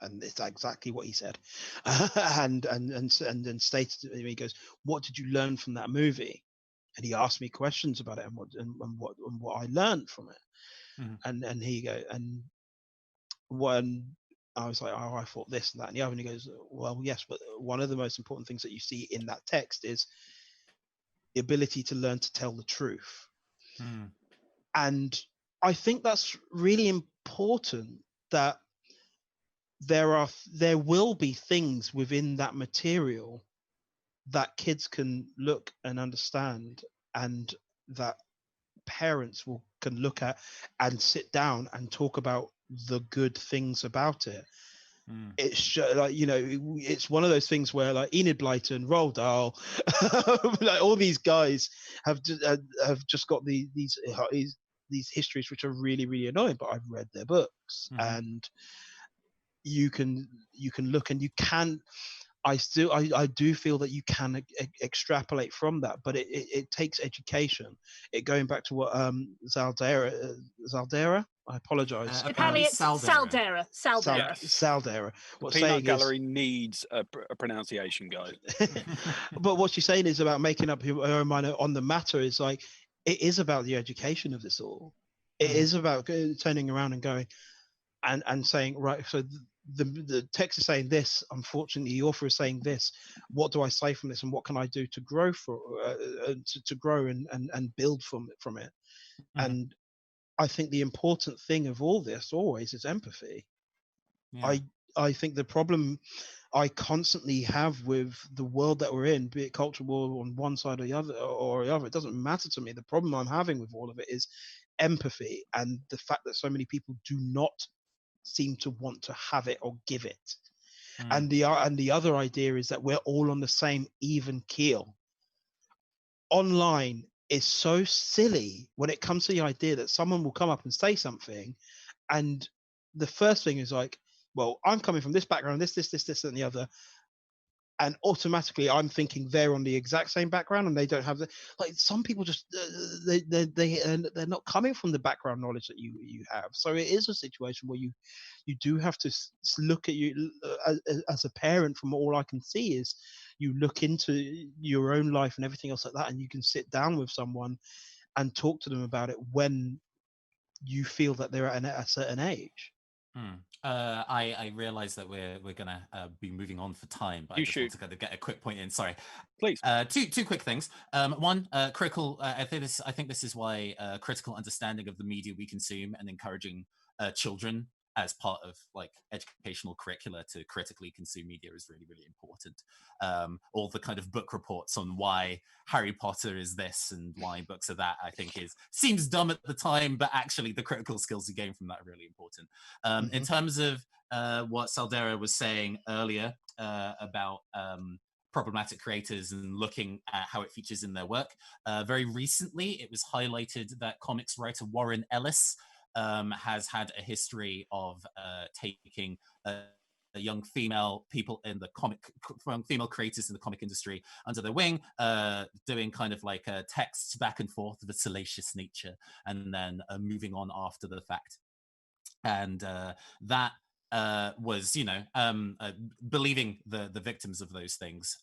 [SPEAKER 2] And it's exactly what he said. and then stated to me, he goes, what did you learn from that movie? And he asked me questions about it and what I learned from it. And he goes, and when I was like, oh, I thought this and that and the other, and he goes, well, yes, but one of the most important things that you see in that text is the ability to learn to tell the truth. And I think that's really important, that there will be things within that material that kids can look and understand, and that parents can look at and sit down and talk about the good things about it. It's like, you know, it's one of those things where, like, Enid Blyton, Roald Dahl, like all these guys have just got these histories which are really annoying, but I've read their books, and you can look and you can. I do feel that you can extrapolate from that, but it takes education. It going back to what Zaldera. I apologize.
[SPEAKER 4] Apparently it's Saldera.
[SPEAKER 2] Saldera.
[SPEAKER 1] The Peanut Gallery needs a pronunciation guide.
[SPEAKER 2] But what she's saying is about making up her own mind on the matter. Is like, it is about the education of this all. It is about turning around and going and saying, right, so the text is saying this, unfortunately the author is saying this, what do I say from this, and what can I do to grow to grow and build from it. And I think the important thing of all this always is empathy. I think the problem I constantly have with the world that we're in, be it culture war on one side or the other, it doesn't matter to me. The problem I'm having with all of it is empathy, and the fact that so many people do not seem to want to have it or give it. And the other idea is that we're all on the same even keel. Online is so silly when it comes to the idea that someone will come up and say something, and the first thing is like, well, I'm coming from this background, this, and the other, and automatically I'm thinking they're on the exact same background, and they don't have the, like, some people just they're not coming from the background knowledge that you have. So it is a situation where you do have to look at you as a parent. From all I can see is you look into your own life and everything else like that, and you can sit down with someone and talk to them about it when you feel that they're at a certain age.
[SPEAKER 3] I realize that we're gonna be moving on for time, but I just want to kind of get a quick point in. Sorry,
[SPEAKER 1] please.
[SPEAKER 3] Two quick things. One, critical. I think this is why critical understanding of the media we consume and encouraging children as part of like educational curricula to critically consume media is really, really important. All the kind of book reports on why Harry Potter is this and why books are that, I think seems dumb at the time, but actually the critical skills you gain from that are really important. In terms of what Saldera was saying earlier about problematic creators and looking at how it features in their work, very recently it was highlighted that comics writer Warren Ellis has had a history of taking young female people in the female creators in the comic industry under their wing, doing kind of like texts back and forth of a salacious nature, and then moving on after the fact. And that was, believing the victims of those things,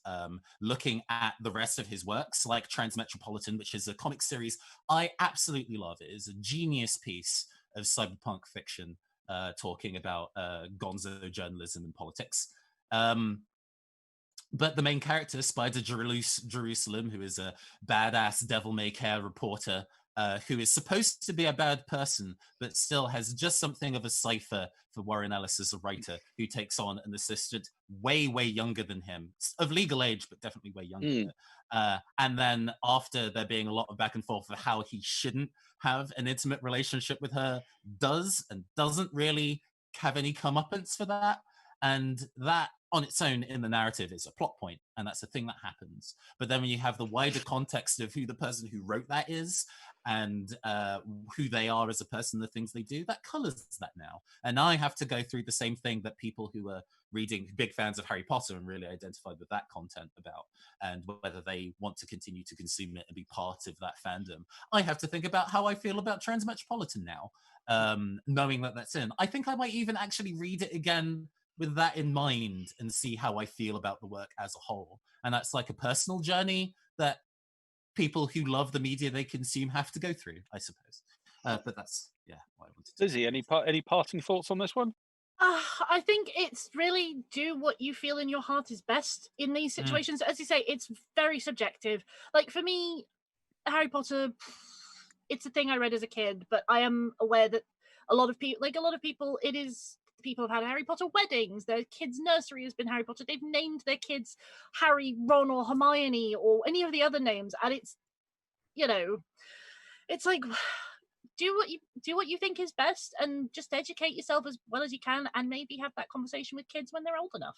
[SPEAKER 3] looking at the rest of his works, like Transmetropolitan, which is a comic series I absolutely love. It is a genius piece of cyberpunk fiction, talking about gonzo journalism and politics. But the main character, Spider Jerusalem, who is a badass devil-may-care reporter, who is supposed to be a bad person, but still has just something of a cipher for Warren Ellis as a writer, who takes on an assistant way, way younger than him, of legal age, but definitely way younger. And then after there being a lot of back and forth of how he shouldn't have an intimate relationship with her, does and doesn't really have any comeuppance for that. And that on its own in the narrative is a plot point, and that's a thing that happens. But then when you have the wider context of who the person who wrote that is, and who they are as a person, the things they do, that colors that now. And I have to go through the same thing that people who are reading, big fans of Harry Potter and really identified with that content about, and whether they want to continue to consume it and be part of that fandom. I have to think about how I feel about Transmetropolitan now, knowing that that's in. I think I might even actually read it again with that in mind and see how I feel about the work as a whole. And that's like a personal journey that people who love the media they consume have to go through, I suppose. But that's, what I wanted to
[SPEAKER 1] Lizzie, any parting thoughts on this one?
[SPEAKER 4] I think it's really do what you feel in your heart is best in these situations. As you say, it's very subjective. Like for me, Harry Potter, it's a thing I read as a kid, but I am aware that a lot of people, people have had Harry Potter weddings. Their kids' nursery has been Harry Potter. They've named their kids Harry, Ron, or Hermione, or any of the other names. And it's, it's like, do what you think is best, and just educate yourself as well as you can, and maybe have that conversation with kids when they're old enough.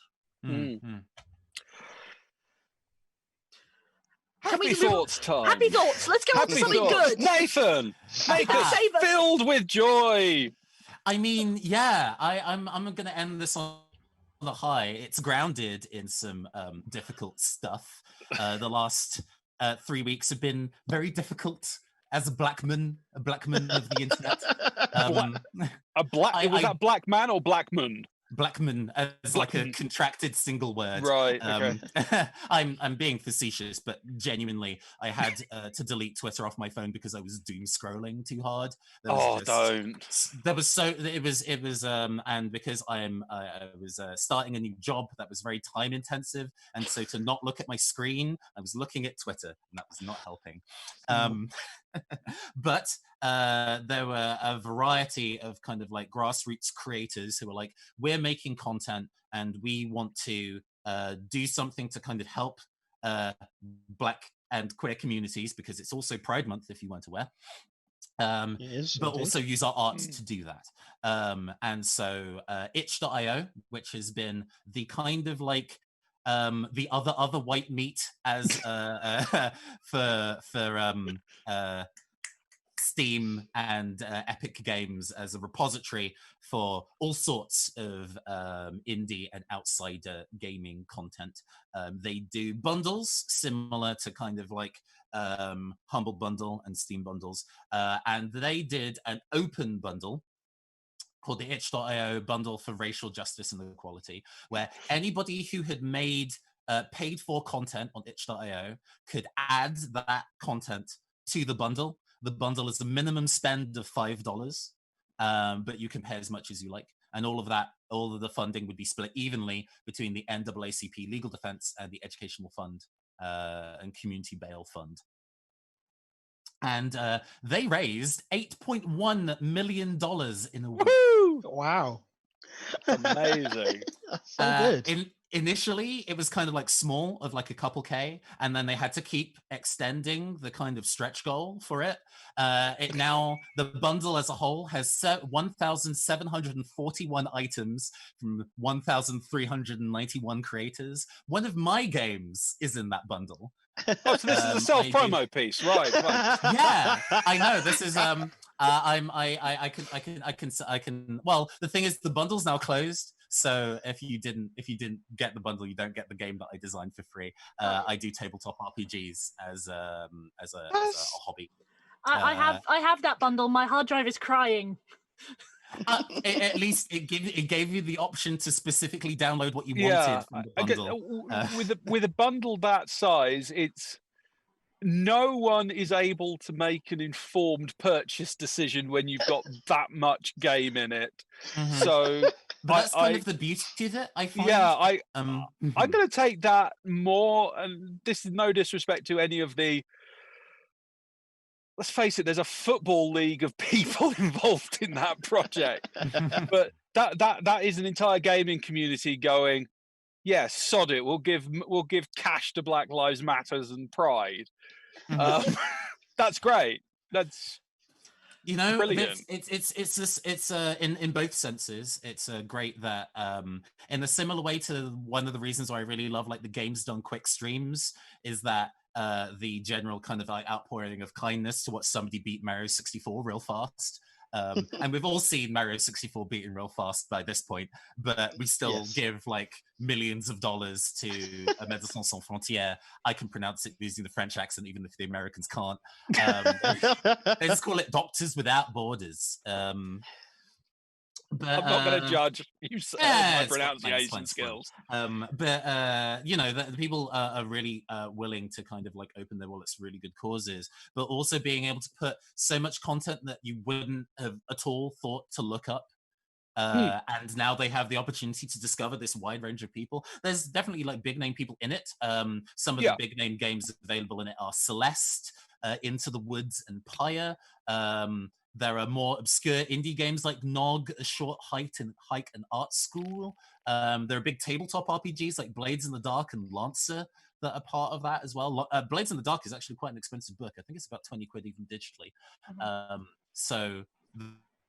[SPEAKER 1] Happy thoughts time.
[SPEAKER 4] Happy thoughts. Let's go on to something good.
[SPEAKER 1] Nathan, make us filled with joy.
[SPEAKER 3] I mean, I'm going to end this on a high. It's grounded in some difficult stuff. The last 3 weeks have been very difficult as a black man of the internet.
[SPEAKER 1] Was that black man or black moon?
[SPEAKER 3] Blackman as like a contracted single word.
[SPEAKER 1] Right. Okay.
[SPEAKER 3] I'm being facetious, but genuinely, I had to delete Twitter off my phone because I was doom scrolling too hard.
[SPEAKER 1] Don't.
[SPEAKER 3] There was and because I was starting a new job that was very time intensive, and so to not look at my screen, I was looking at Twitter, and that was not helping. But there were a variety of kind of like grassroots creators who were like, we're making content and we want to do something to kind of help Black and queer communities, because it's also Pride Month, if you weren't aware. But also use our art to do that. And so itch.io, which has been the kind of like the other white meat as for Steam and Epic Games as a repository for all sorts of indie and outsider gaming content. They do bundles similar to kind of like Humble Bundle and Steam bundles, and they did an open bundle called the itch.io bundle for racial justice and equality, where anybody who had made paid for content on itch.io could add that content to the bundle. The bundle is a minimum spend of $5, but you can pay as much as you like. And all of the funding would be split evenly between the NAACP Legal Defense and the Educational Fund and Community Bail Fund. And they raised $8.1 million in a week.
[SPEAKER 1] Woo!
[SPEAKER 2] Wow.
[SPEAKER 1] Amazing.
[SPEAKER 2] So good.
[SPEAKER 3] Initially, it was kind of like small, of like a couple K, and then they had to keep extending the kind of stretch goal for it. It now, the bundle as a whole has 1,741 items from 1,391 creators. One of my games is in that bundle.
[SPEAKER 1] Oh, so this is a self-promo piece, right?
[SPEAKER 3] Yeah, I know. This is I can. Well, the thing is, the bundle's now closed. So if you didn't get the bundle, you don't get the game that I designed for free. I do tabletop RPGs as a hobby.
[SPEAKER 4] I have that bundle. My hard drive is crying.
[SPEAKER 3] At least it gave you the option to specifically download what you wanted from the bundle.
[SPEAKER 1] With a bundle that size, it's no one is able to make an informed purchase decision when you've got that much game in it. Mm-hmm. So
[SPEAKER 3] but that's kind of the beauty of it, I find.
[SPEAKER 1] Yeah, I'm going to take that more, and this is no disrespect to any of the. Let's face it, there's a football league of people involved in that project, but that is an entire gaming community going, yeah, sod it. We'll give cash to Black Lives Matters and Pride. That's great. That's brilliant.
[SPEAKER 3] It's in both senses. It's great that in a similar way to one of the reasons why I really love like the games done quick streams is that the general kind of like outpouring of kindness to watch somebody beat Mario 64 real fast. And we've all seen Mario 64 beaten real fast by this point, but we still give like millions of dollars to Médecins Sans Frontières. I can pronounce it using the French accent, even if the Americans can't. They just call it Doctors Without Borders. But,
[SPEAKER 1] I'm not going to judge you my pronunciation skills.
[SPEAKER 3] But you know, the people are really willing to kind of like open their wallets to really good causes, but also being able to put so much content that you wouldn't have at all thought to look up. And now they have the opportunity to discover this wide range of people. There's definitely like big name people in it. Some of the big name games available in it are Celeste, Into the Woods, and Pyre. There are more obscure indie games like Nog, A Short Hike and Art School. There are big tabletop RPGs like Blades in the Dark and Lancer that are part of that as well. Blades in the Dark is actually quite an expensive book. I think it's about 20 quid even digitally. So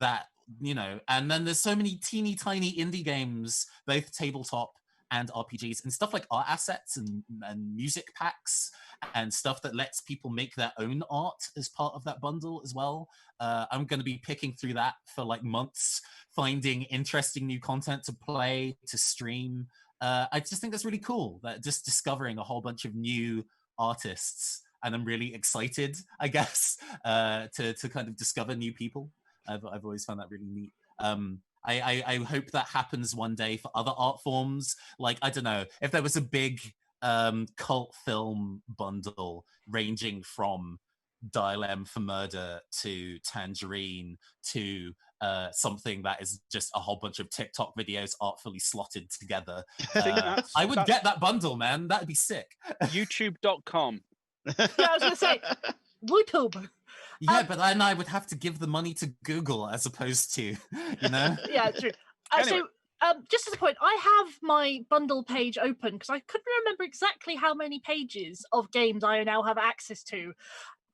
[SPEAKER 3] that, you know, and then there's so many teeny tiny indie games, both tabletop and RPGs, and stuff like art assets and music packs and stuff that lets people make their own art as part of that bundle as well. I'm going to be picking through that for like months, finding interesting new content to play, to stream. I just think that's really cool, that just discovering a whole bunch of new artists, and I'm really excited, I guess, to kind of discover new people. I've always found that really neat. I hope that happens one day for other art forms. Like, I don't know, if there was a big cult film bundle ranging from Dial M for Murder to Tangerine to something that is just a whole bunch of TikTok videos artfully slotted together. I would get that bundle, man. That'd be sick.
[SPEAKER 1] YouTube.com.
[SPEAKER 4] Yeah, I was gonna say YouTube.
[SPEAKER 3] Yeah, but then I would have to give the money to Google as opposed to, you know?
[SPEAKER 4] Yeah, true.
[SPEAKER 1] Anyway.
[SPEAKER 4] So, just as a point, I have my bundle page open because I couldn't remember exactly how many pages of games I now have access to.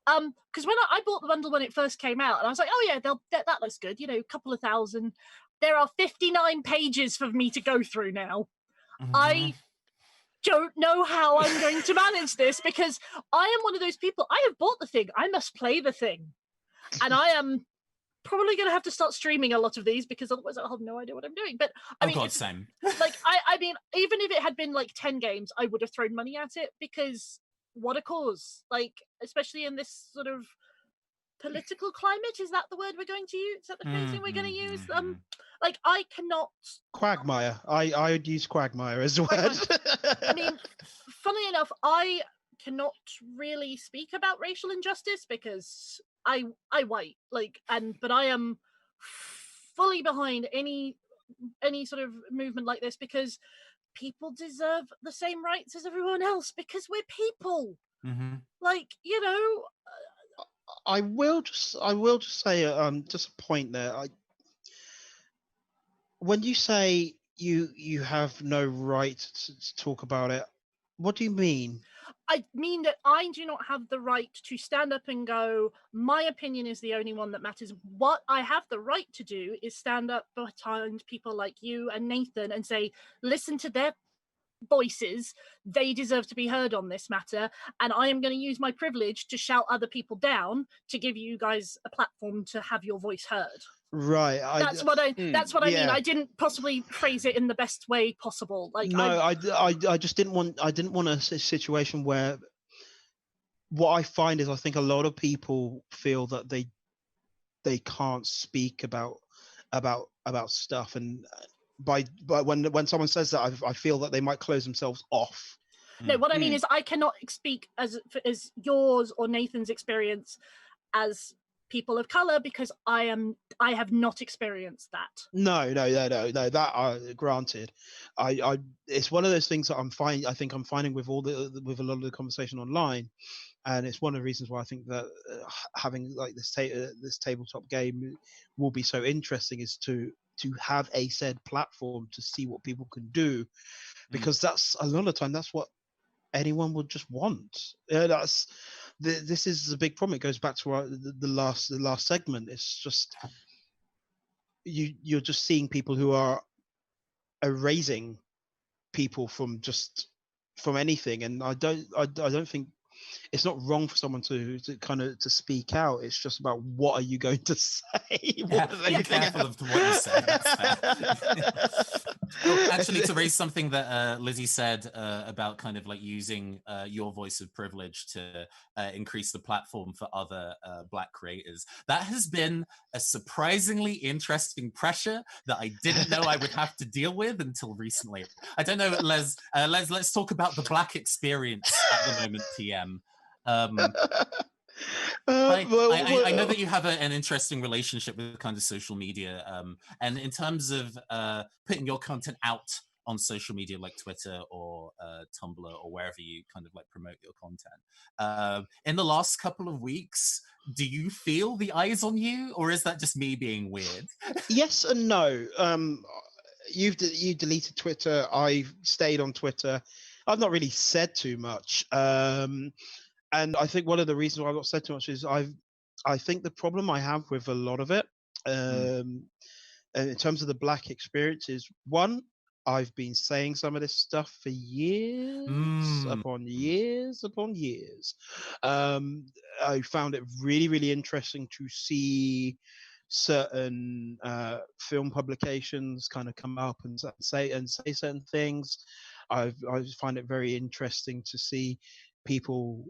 [SPEAKER 4] Because when I bought the bundle when it first came out, and I was like, oh yeah, that looks good, you know, a couple of thousand. There are 59 pages for me to go through now.
[SPEAKER 3] Mhm.
[SPEAKER 4] I don't know how I'm going to manage this because I am one of those people. I have bought the thing. I must play the thing, and I am probably going to have to start streaming a lot of these because otherwise I'll have no idea what I'm doing. But I mean,
[SPEAKER 3] God, same.
[SPEAKER 4] like I mean, even if it had been like 10 games, I would have thrown money at it because what a cause! Like, especially in this sort of political climate, is that the word we're going to use? Is that the phrasing we're going to use? Like, I cannot.
[SPEAKER 2] Quagmire. I would use quagmire as a word.
[SPEAKER 4] I mean, funnily enough, I cannot really speak about racial injustice because I white, like, but I am fully behind any sort of movement like this because people deserve the same rights as everyone else because we're people.
[SPEAKER 3] Mm-hmm.
[SPEAKER 4] Like, you know.
[SPEAKER 2] I will just say just a point there. When you say you have no right to talk about it, what do you mean?
[SPEAKER 4] I mean that I do not have the right to stand up and go, my opinion is the only one that matters. What I have the right to do is stand up behind people like you and Nathan and say, listen to their voices. They deserve to be heard on this matter. And I am going to use my privilege to shout other people down to give you guys a platform to have your voice heard.
[SPEAKER 2] Right.
[SPEAKER 4] That's what I mean.
[SPEAKER 2] yeah.
[SPEAKER 4] I didn't possibly phrase it in the best way possible. Like,
[SPEAKER 2] no, I just didn't want a situation where what I find is I think a lot of people feel that they can't speak about stuff, and by when someone says that, I feel that they might close themselves off.
[SPEAKER 4] No, what I mean is I cannot speak as yours or Nathan's experience as people of color because I have not experienced that.
[SPEAKER 2] No. That granted, I it's one of those things that I think I'm finding with a lot of the conversation online, and it's one of the reasons why I think that having like this tabletop game will be so interesting is to have a said platform to see what people can do, because that's a lot of time that's what anyone would just want. This is a big problem. It goes back to the last segment. It's just you're just seeing people who are erasing people from anything, and I don't think it's not wrong for someone to kind of to speak out. It's just about what are you going to say.
[SPEAKER 3] Be careful of what you say. That's fair. Actually, to raise something that Lizzie said about kind of like using your voice of privilege to increase the platform for other Black creators, that has been a surprisingly interesting pressure that I didn't know I would have to deal with until recently. I don't know, Les. Let's talk about the Black experience at the moment, TM. I know that you have an interesting relationship with kind of social media, and in terms of putting your content out on social media like Twitter or Tumblr or wherever you kind of like promote your content. In the last couple of weeks, do you feel the eyes on you, or is that just me being weird?
[SPEAKER 2] Yes and no. You deleted Twitter. I've stayed on Twitter. I've not really said too much. And I think one of the reasons why I've not said too much is I think the problem I have with a lot of it, in terms of the Black experience, is one, I've been saying some of this stuff for years upon years upon years. I found it really, really interesting to see certain film publications kind of come up and say certain things. I find it very interesting to see people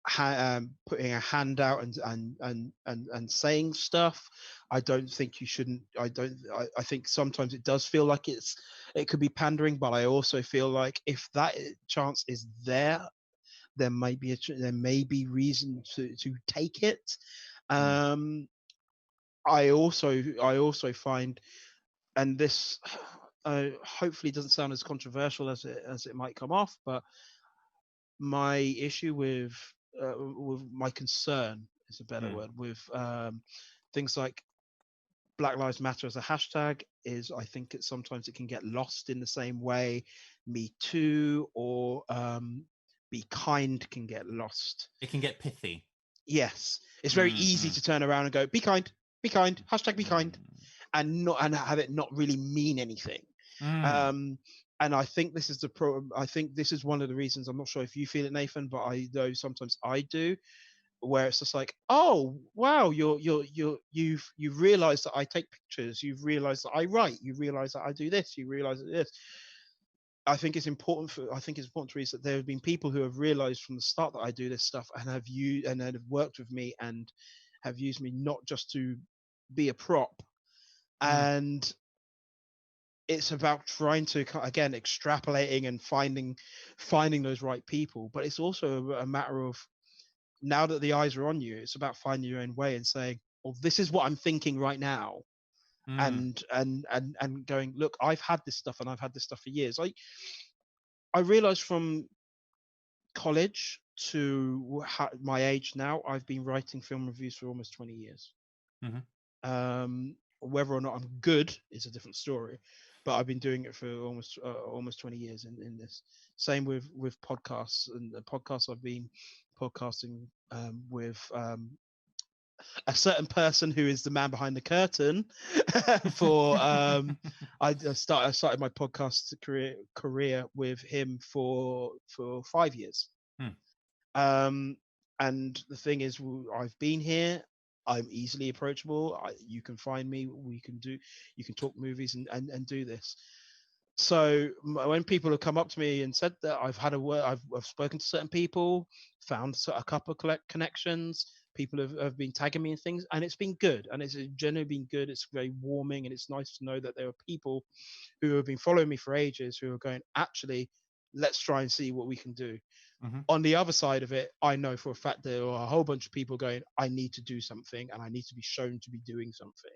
[SPEAKER 2] putting a hand out and saying stuff. I don't think you shouldn't. I think sometimes it does feel like it could be pandering, but I also feel like if that chance is there, there may be reason to take it. I also find, and this hopefully doesn't sound as controversial as it might come off, but my issue with my concern is a better word with things like Black Lives Matter as a hashtag is I think sometimes it can get lost in the same way Me Too or Be Kind can get lost.
[SPEAKER 3] It can get pithy.
[SPEAKER 2] Yes, it's very easy to turn around and go be kind, hashtag be kind, and have it not really mean anything. And I think this is I think this is one of the reasons. I'm not sure if you feel it, Nathan, but I know sometimes I do, where it's just like, oh wow, you've realized that I take pictures, you've realized that I write, you realize that I do this, you realize that this. I think it's important to realize that there have been people who have realized from the start that I do this stuff and have worked with me and have used me not just to be a prop. And it's about trying to, again, extrapolating and finding those right people. But it's also a matter of, now that the eyes are on you, it's about finding your own way and saying, well, this is what I'm thinking right now. And going, look, I've had this stuff and I've had this stuff for years. I realized from college to my age now, I've been writing film reviews for almost 20 years. Whether or not I'm good is a different story, but I've been doing it for almost 20 years in this. Same with podcasts, and the podcasts I've been podcasting with a certain person who is the man behind the curtain for I started my podcast career with him for 5 years. And the thing is, I've been here, I'm easily approachable, you can find me, you can talk movies and do this. So when people have come up to me and said that, I've had a word, I've spoken to certain people, found a couple of connections. People have been tagging me and things, and it's been good, and it's generally been good. It's very warming, and it's nice to know that there are people who have been following me for ages who are going, actually, let's try and see what we can do. On the other side of it, I know for a fact there are a whole bunch of people going, I need to do something, and I need to be shown to be doing something.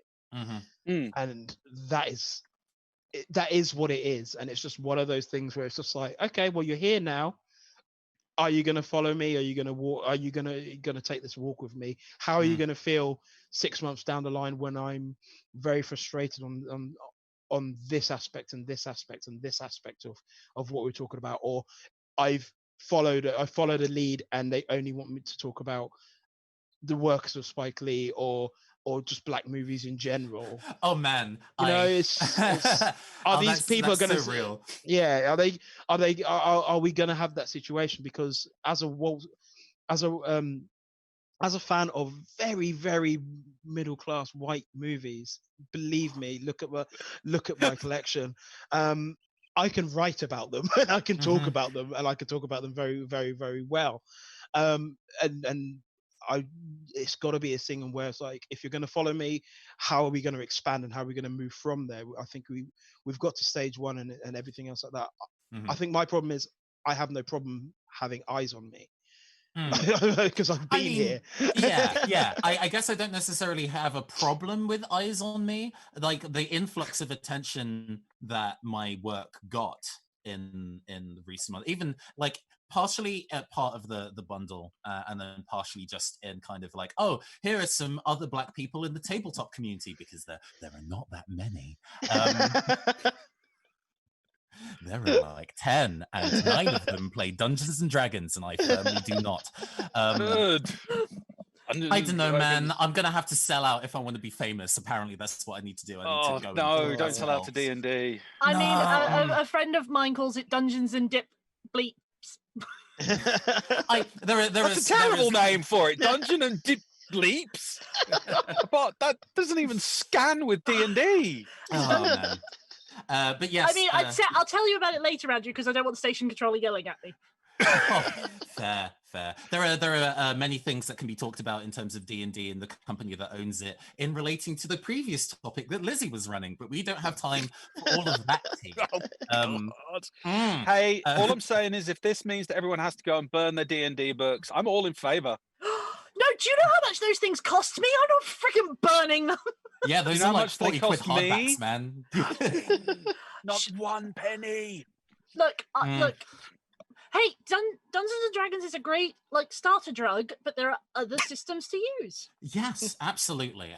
[SPEAKER 2] And that is what it is. And it's just one of those things where it's just like, okay, well, you're here now. Are you going to follow me? Are you going to walk? Are you going to take this walk with me? How are you going to feel 6 months down the line when I'm very frustrated on this aspect and this aspect and this aspect of what we're talking about? Or I've followed a lead and they only want me to talk about the works of Spike Lee or just black movies in general.
[SPEAKER 3] Oh man,
[SPEAKER 2] it's are these people going to
[SPEAKER 3] so real?
[SPEAKER 2] Yeah, are we going to have that situation? Because as a fan of very, very middle class white movies, believe me, look at my collection. I can write about them and I can talk about them, and I can talk about them very, very, very well. It's got to be a thing where it's like, if you're going to follow me, how are we going to expand and how are we going to move from there? I think we've got to stage one and everything else like that. I think my problem is I have no problem having eyes on me because I've been here.
[SPEAKER 3] I guess I don't necessarily have a problem with eyes on me. Like the influx of attention that my work got in the recent months, even like partially part of the bundle, and then partially just in kind of like, oh, here are some other black people in the tabletop community, because there are not that many. There are like 10, and 9 of them play Dungeons and Dragons, and I firmly do not.
[SPEAKER 1] Good.
[SPEAKER 3] I don't know, man. I'm gonna have to sell out if I want to be famous. Apparently, that's what I need to do. I need to go.
[SPEAKER 1] Don't sell out to D&D.
[SPEAKER 4] I mean, a friend of mine calls it Dungeons and Dip Bleeps.
[SPEAKER 1] That's a terrible name for it. Dungeon and Dip Bleeps. But that doesn't even scan with D&D.
[SPEAKER 3] Oh man. But yes.
[SPEAKER 4] I mean, I'll tell you about it later, Andrew, because I don't want the station controller yelling at me.
[SPEAKER 3] Fair. There are many things that can be talked about in terms of D&D and the company that owns it in relating to the previous topic that Lizzie was running, but we don't have time for all of that tea.
[SPEAKER 1] God. Hey, all I'm saying is if this means that everyone has to go and burn their D&D books, I'm all in favour.
[SPEAKER 4] No, do you know how much those things cost me? I'm not freaking burning them.
[SPEAKER 3] Yeah, those
[SPEAKER 1] You know
[SPEAKER 3] are
[SPEAKER 1] how
[SPEAKER 3] like
[SPEAKER 1] much they
[SPEAKER 3] 40 quid
[SPEAKER 1] cost me?
[SPEAKER 3] hardbacks, man.
[SPEAKER 1] Not 1 penny.
[SPEAKER 4] Look, hey, Dungeons and Dragons is a great like starter drug, but there are other systems to use.
[SPEAKER 3] Yes, absolutely.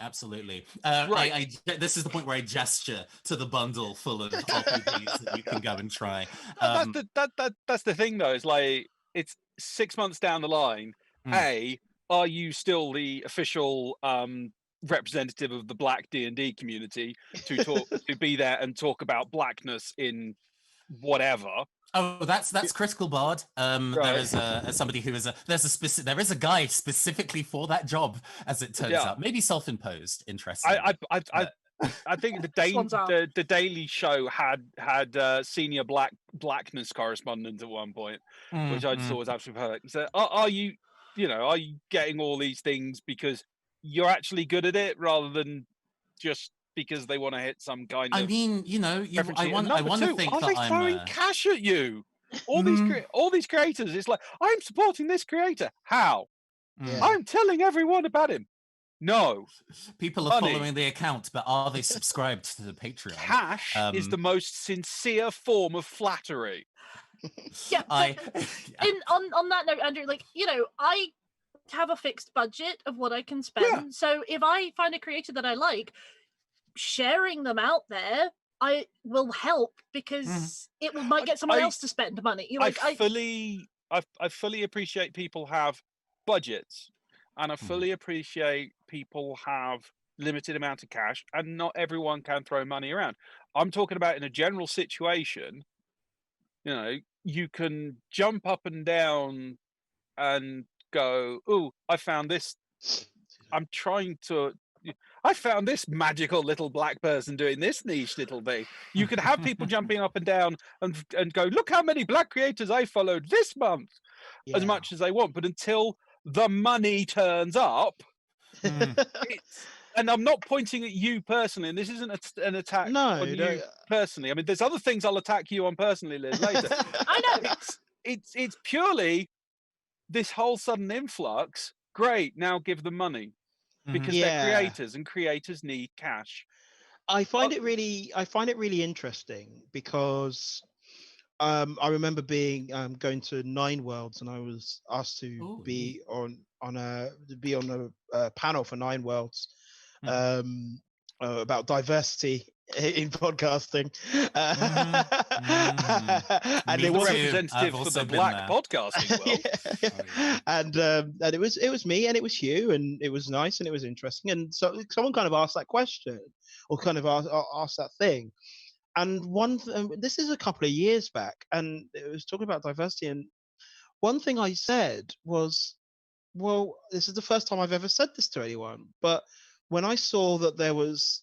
[SPEAKER 1] Right.
[SPEAKER 3] This is the point where I gesture to the bundle full of RPGs that you can go and try.
[SPEAKER 1] That's the thing, though. Is like it's 6 months down the line. Are you still the official representative of the Black D&D community to be there and talk about blackness in whatever?
[SPEAKER 3] Oh, that's Critical Bard.
[SPEAKER 1] Right.
[SPEAKER 3] There is somebody who is there is a guy specifically for that job, as it turns out. Maybe self-imposed. Interesting.
[SPEAKER 1] I think the Daily Show had senior blackness correspondent at one point, which I just thought was absolutely perfect. So, are you getting all these things because you're actually good at it, rather than just because they want to hit some kind of?
[SPEAKER 3] I mean, I want to think
[SPEAKER 1] are
[SPEAKER 3] that
[SPEAKER 1] they throwing cash at you? All these creators. It's like, I'm supporting this creator. How? I'm telling everyone about him. No.
[SPEAKER 3] People are following the account, but are they subscribed to the Patreon?
[SPEAKER 1] Cash is the most sincere form of flattery.
[SPEAKER 4] Yeah. On that note, Andrew, I have a fixed budget of what I can spend. Yeah. So if I find a creator that I like, sharing them out there, I will help because it might get someone else to spend money.
[SPEAKER 1] I fully appreciate people have budgets, and I fully appreciate people have limited amount of cash, and not everyone can throw money around. I'm talking about in a general situation. You can jump up and down and go, "Oh, I found this. I found this magical little black person doing this niche little thing." You could have people jumping up and down and go, "Look how many black creators I followed this month," as much as they want. But until the money turns up, and I'm not pointing at you personally, and this isn't an attack on you personally. I mean, there's other things I'll attack you on personally, Liz, later.
[SPEAKER 4] I know.
[SPEAKER 1] It's purely this whole sudden influx. Great, now give them money. Because they're creators, and creators need cash.
[SPEAKER 2] I find it really interesting because I remember going to Nine Worlds, and I was asked to be on a panel for Nine Worlds about diversity in podcasting.
[SPEAKER 1] And they were representative for the black podcasting world.
[SPEAKER 2] And it was me, and it was Hugh, and it was nice, and it was interesting. And so someone kind of asked that question, or kind of asked that thing. And this is a couple of years back, and it was talking about diversity. And one thing I said was, well, this is the first time I've ever said this to anyone, but when I saw that there was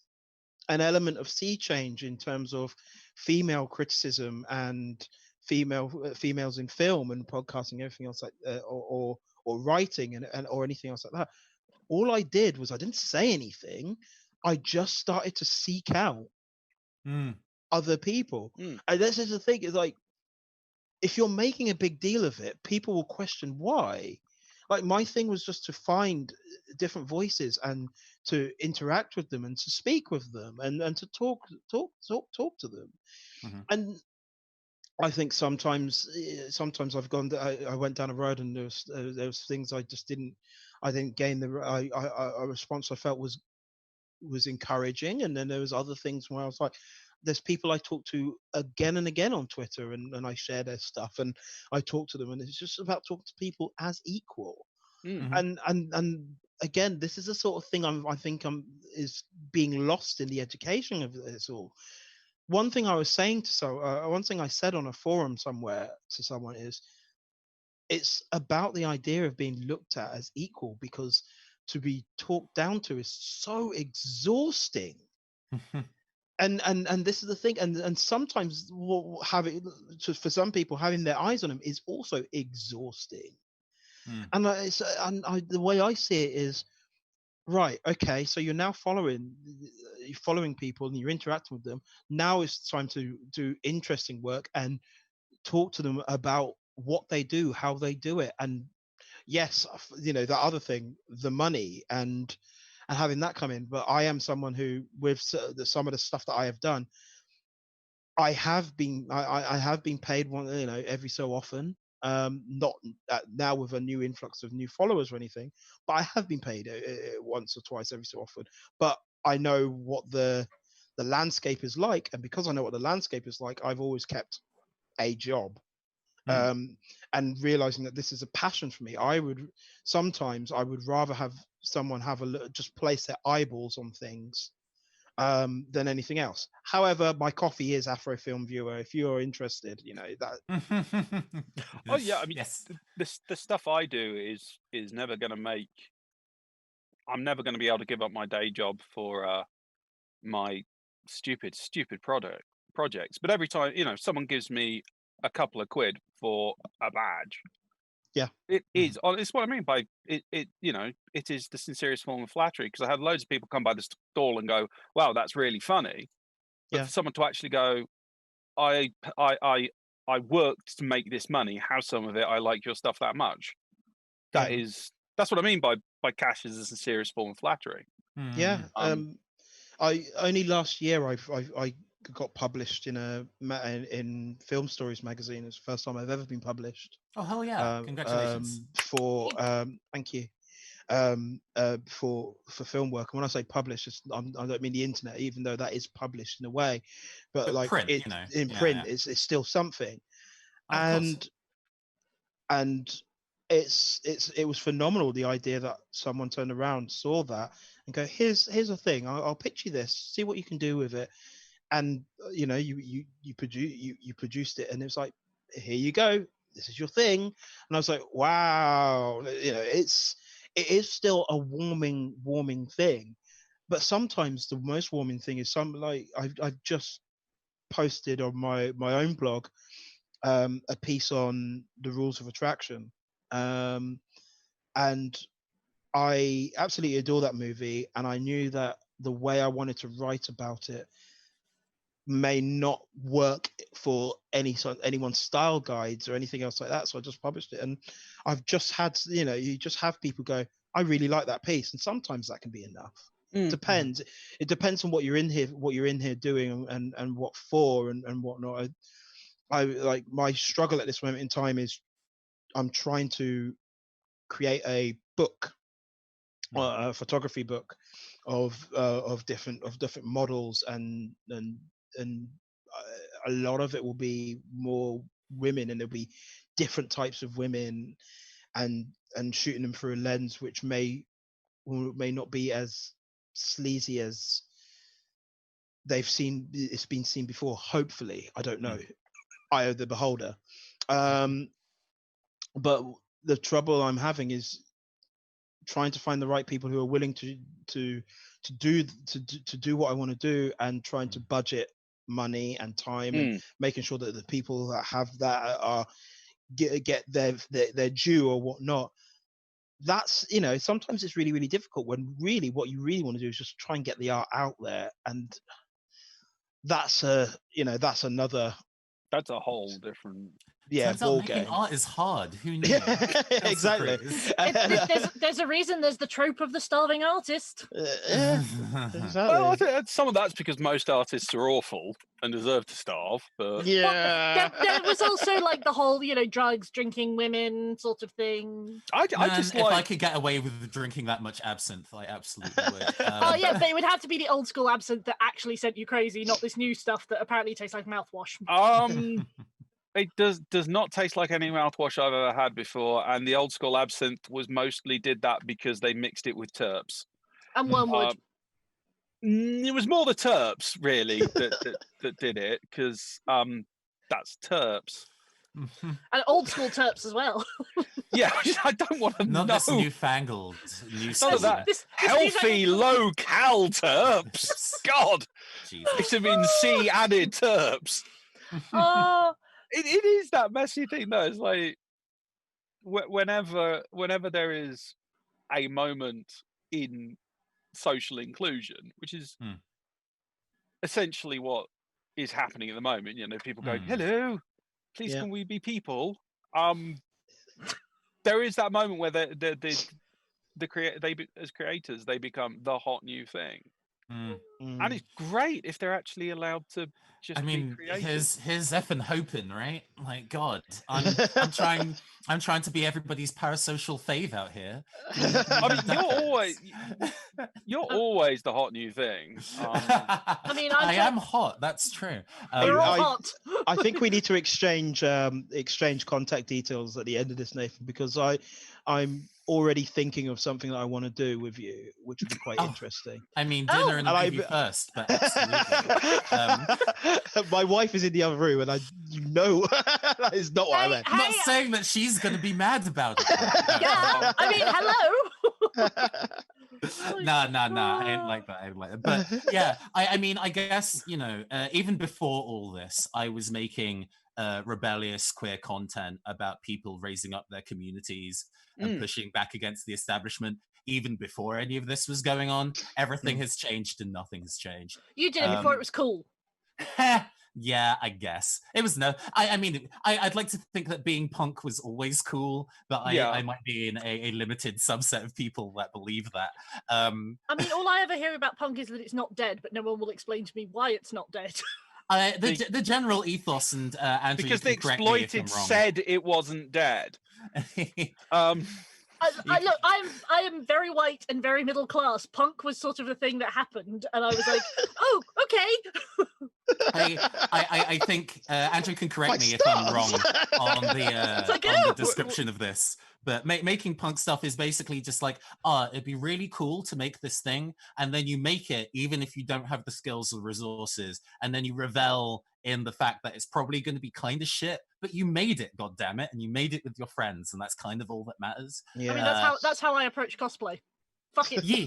[SPEAKER 2] an element of sea change in terms of female criticism and females in film and podcasting, everything else like or writing and or anything else like that, all I did was I didn't say anything. I just started to seek out other people. And this is the thing, is like, if you're making a big deal of it, people will question why. Like, my thing was just to find different voices and to interact with them and to speak with them and to talk to them. And I think sometimes I went down a road, and there was things I didn't gain a response I felt was encouraging. And then there was other things where I was like, there's people I talk to again and again on Twitter, and I share their stuff, and I talk to them, and it's just about talking to people as equal. And again, this is the sort of thing I think is being lost in the education of this all. One thing I said on a forum somewhere to someone is, it's about the idea of being looked at as equal, because to be talked down to is so exhausting. and this is the thing, and sometimes for some people, having their eyes on him is also exhausting. And the way I see it is, right, okay, so you're now following people and you're interacting with them. Now it's time to do interesting work and talk to them about what they do, how they do it. And yes, the other thing, the money and having that come in. But I am someone who, with some of the stuff that I have done, I have been paid one, every so often. Not now with a new influx of new followers or anything, but I have been paid once or twice every so often. But I know what the landscape is like, and because I know what the landscape is like, I've always kept a job. And realizing that this is a passion for me, I would rather have someone have a look, just place their eyeballs on things than anything else. However, my coffee is Afro Film Viewer. If you're interested, that.
[SPEAKER 1] Oh yeah, I mean,
[SPEAKER 3] yes.
[SPEAKER 1] the stuff I do is never going to make. I'm never going to be able to give up my day job for my stupid projects. But every time someone gives me a couple of quid for a badge,
[SPEAKER 2] yeah,
[SPEAKER 1] it is. It's what I mean by it. It is the sincerest form of flattery, because I have loads of people come by the stall and go, "Wow, that's really funny," but for someone to actually go, I worked to make this money. How some of it I like your stuff that much. That's what I mean by cash is the sincerest form of flattery.
[SPEAKER 2] Yeah. I only last year I got published in Film Stories magazine. It's the first time I've ever been published.
[SPEAKER 3] Oh hell yeah! Congratulations.
[SPEAKER 2] Thank you. For film work. And when I say published, I don't mean the internet, even though that is published in a way, but like
[SPEAKER 3] print,
[SPEAKER 2] in print, it's still something. And it was phenomenal, the idea that someone turned around, saw that, and go, here's a thing, I'll pitch you this, see what you can do with it. And you produced it, and it was like, here you go, this is your thing. And I was like, wow, it is still a warming thing. But sometimes the most warming thing is I've just posted on my own blog a piece on the rules of attraction, and I absolutely adore that movie, and I knew that the way I wanted to write about it may not work for anyone's style guides or anything else like that, so I just published it. And I've just had you just have people go, I really like that piece, and sometimes that can be enough. Depends. It depends on what you're in here doing, and what for, and whatnot. I like, my struggle at this moment in time is I'm trying to create a book, a photography book of different models, and a lot of it will be more women, and there'll be different types of women, and shooting them through a lens which may not be as sleazy as it's been seen before. Hopefully, I don't know. Eye of the beholder. But the trouble I'm having is trying to find the right people who are willing to do what I want to do, and trying to budget money and time, and making sure that the people that have that are get their due or whatnot. That's sometimes it's really, really difficult, when really what you really want to do is just try and get the art out there. And that's that's a
[SPEAKER 1] whole different
[SPEAKER 3] turns out making art is hard. Who knew?
[SPEAKER 2] Exactly.
[SPEAKER 4] There's a reason there's the trope of the starving artist.
[SPEAKER 2] Exactly.
[SPEAKER 1] Well, I think some of that's because most artists are awful and deserve to starve. But
[SPEAKER 4] there was also like the whole drugs, drinking, women sort of thing.
[SPEAKER 3] If I could get away with drinking that much absinthe, I absolutely would.
[SPEAKER 4] Oh yeah, but it would have to be the old school absinthe that actually sent you crazy, not this new stuff that apparently tastes like mouthwash.
[SPEAKER 1] It does not taste like any mouthwash I've ever had before, and the old school absinthe mostly did that because they mixed it with terps
[SPEAKER 4] and wormwood.
[SPEAKER 1] It was more the terps really that did it, because that's terps.
[SPEAKER 4] And old school terps as well.
[SPEAKER 1] Yeah, I don't want to know.
[SPEAKER 3] Not this newfangled new
[SPEAKER 1] None
[SPEAKER 3] school.
[SPEAKER 1] of that.
[SPEAKER 4] This
[SPEAKER 1] Healthy, low-cal terps. God,
[SPEAKER 3] Jesus.
[SPEAKER 1] vitamin C added terps.
[SPEAKER 4] Oh,
[SPEAKER 1] It is that messy thing, though. It's like whenever there is a moment in social inclusion, which is essentially what is happening at the moment. You know, people going, "Hello, please, can we be people?" There is that moment where as creators, they become the hot new thing, and it's great if they're actually allowed to just be creators.
[SPEAKER 3] here's effing hoping, right? Like, God, I'm trying to be everybody's parasocial fave out here.
[SPEAKER 1] I mean, you're always the hot new thing.
[SPEAKER 4] I mean,
[SPEAKER 3] I am hot. That's true.
[SPEAKER 4] We're all hot.
[SPEAKER 2] I think we need to exchange contact details at the end of this, Nathan, because I'm already thinking of something that I want to do with you, which would be quite interesting.
[SPEAKER 3] I mean, dinner and a movie first, but absolutely.
[SPEAKER 2] My wife is in the other room, and that is not what I meant.
[SPEAKER 3] I'm not saying that she's going to be mad about it.
[SPEAKER 4] Yeah, I mean, hello.
[SPEAKER 3] No, I ain't like that. But yeah, I mean, I guess, you know, even before all this, I was making rebellious queer content about people raising up their communities and pushing back against the establishment. Even before any of this was going on, everything has changed and nothing has changed.
[SPEAKER 4] You did it before it was cool.
[SPEAKER 3] Yeah, I guess it was. I mean, I'd like to think that being punk was always cool, but I might be in a limited subset of people that believe that. I
[SPEAKER 4] mean, all I ever hear about punk is that it's not dead, but no one will explain to me why it's not dead.
[SPEAKER 3] The general ethos, and Andrew,
[SPEAKER 1] because the exploited said it wasn't dead.
[SPEAKER 4] Look, I am very white and very middle class. Punk was sort of a thing that happened, and I was like, oh, okay.
[SPEAKER 3] I think Andrew can correct me if I'm wrong on the description of this. But making punk stuff is basically just like, it'd be really cool to make this thing, and then you make it even if you don't have the skills or resources, and then you revel in the fact that it's probably going to be kind of shit, but you made it, goddammit, and you made it with your friends, and that's kind of all that matters.
[SPEAKER 2] Yeah.
[SPEAKER 4] I mean, that's how I approach cosplay. Fuck it.
[SPEAKER 3] Yeah.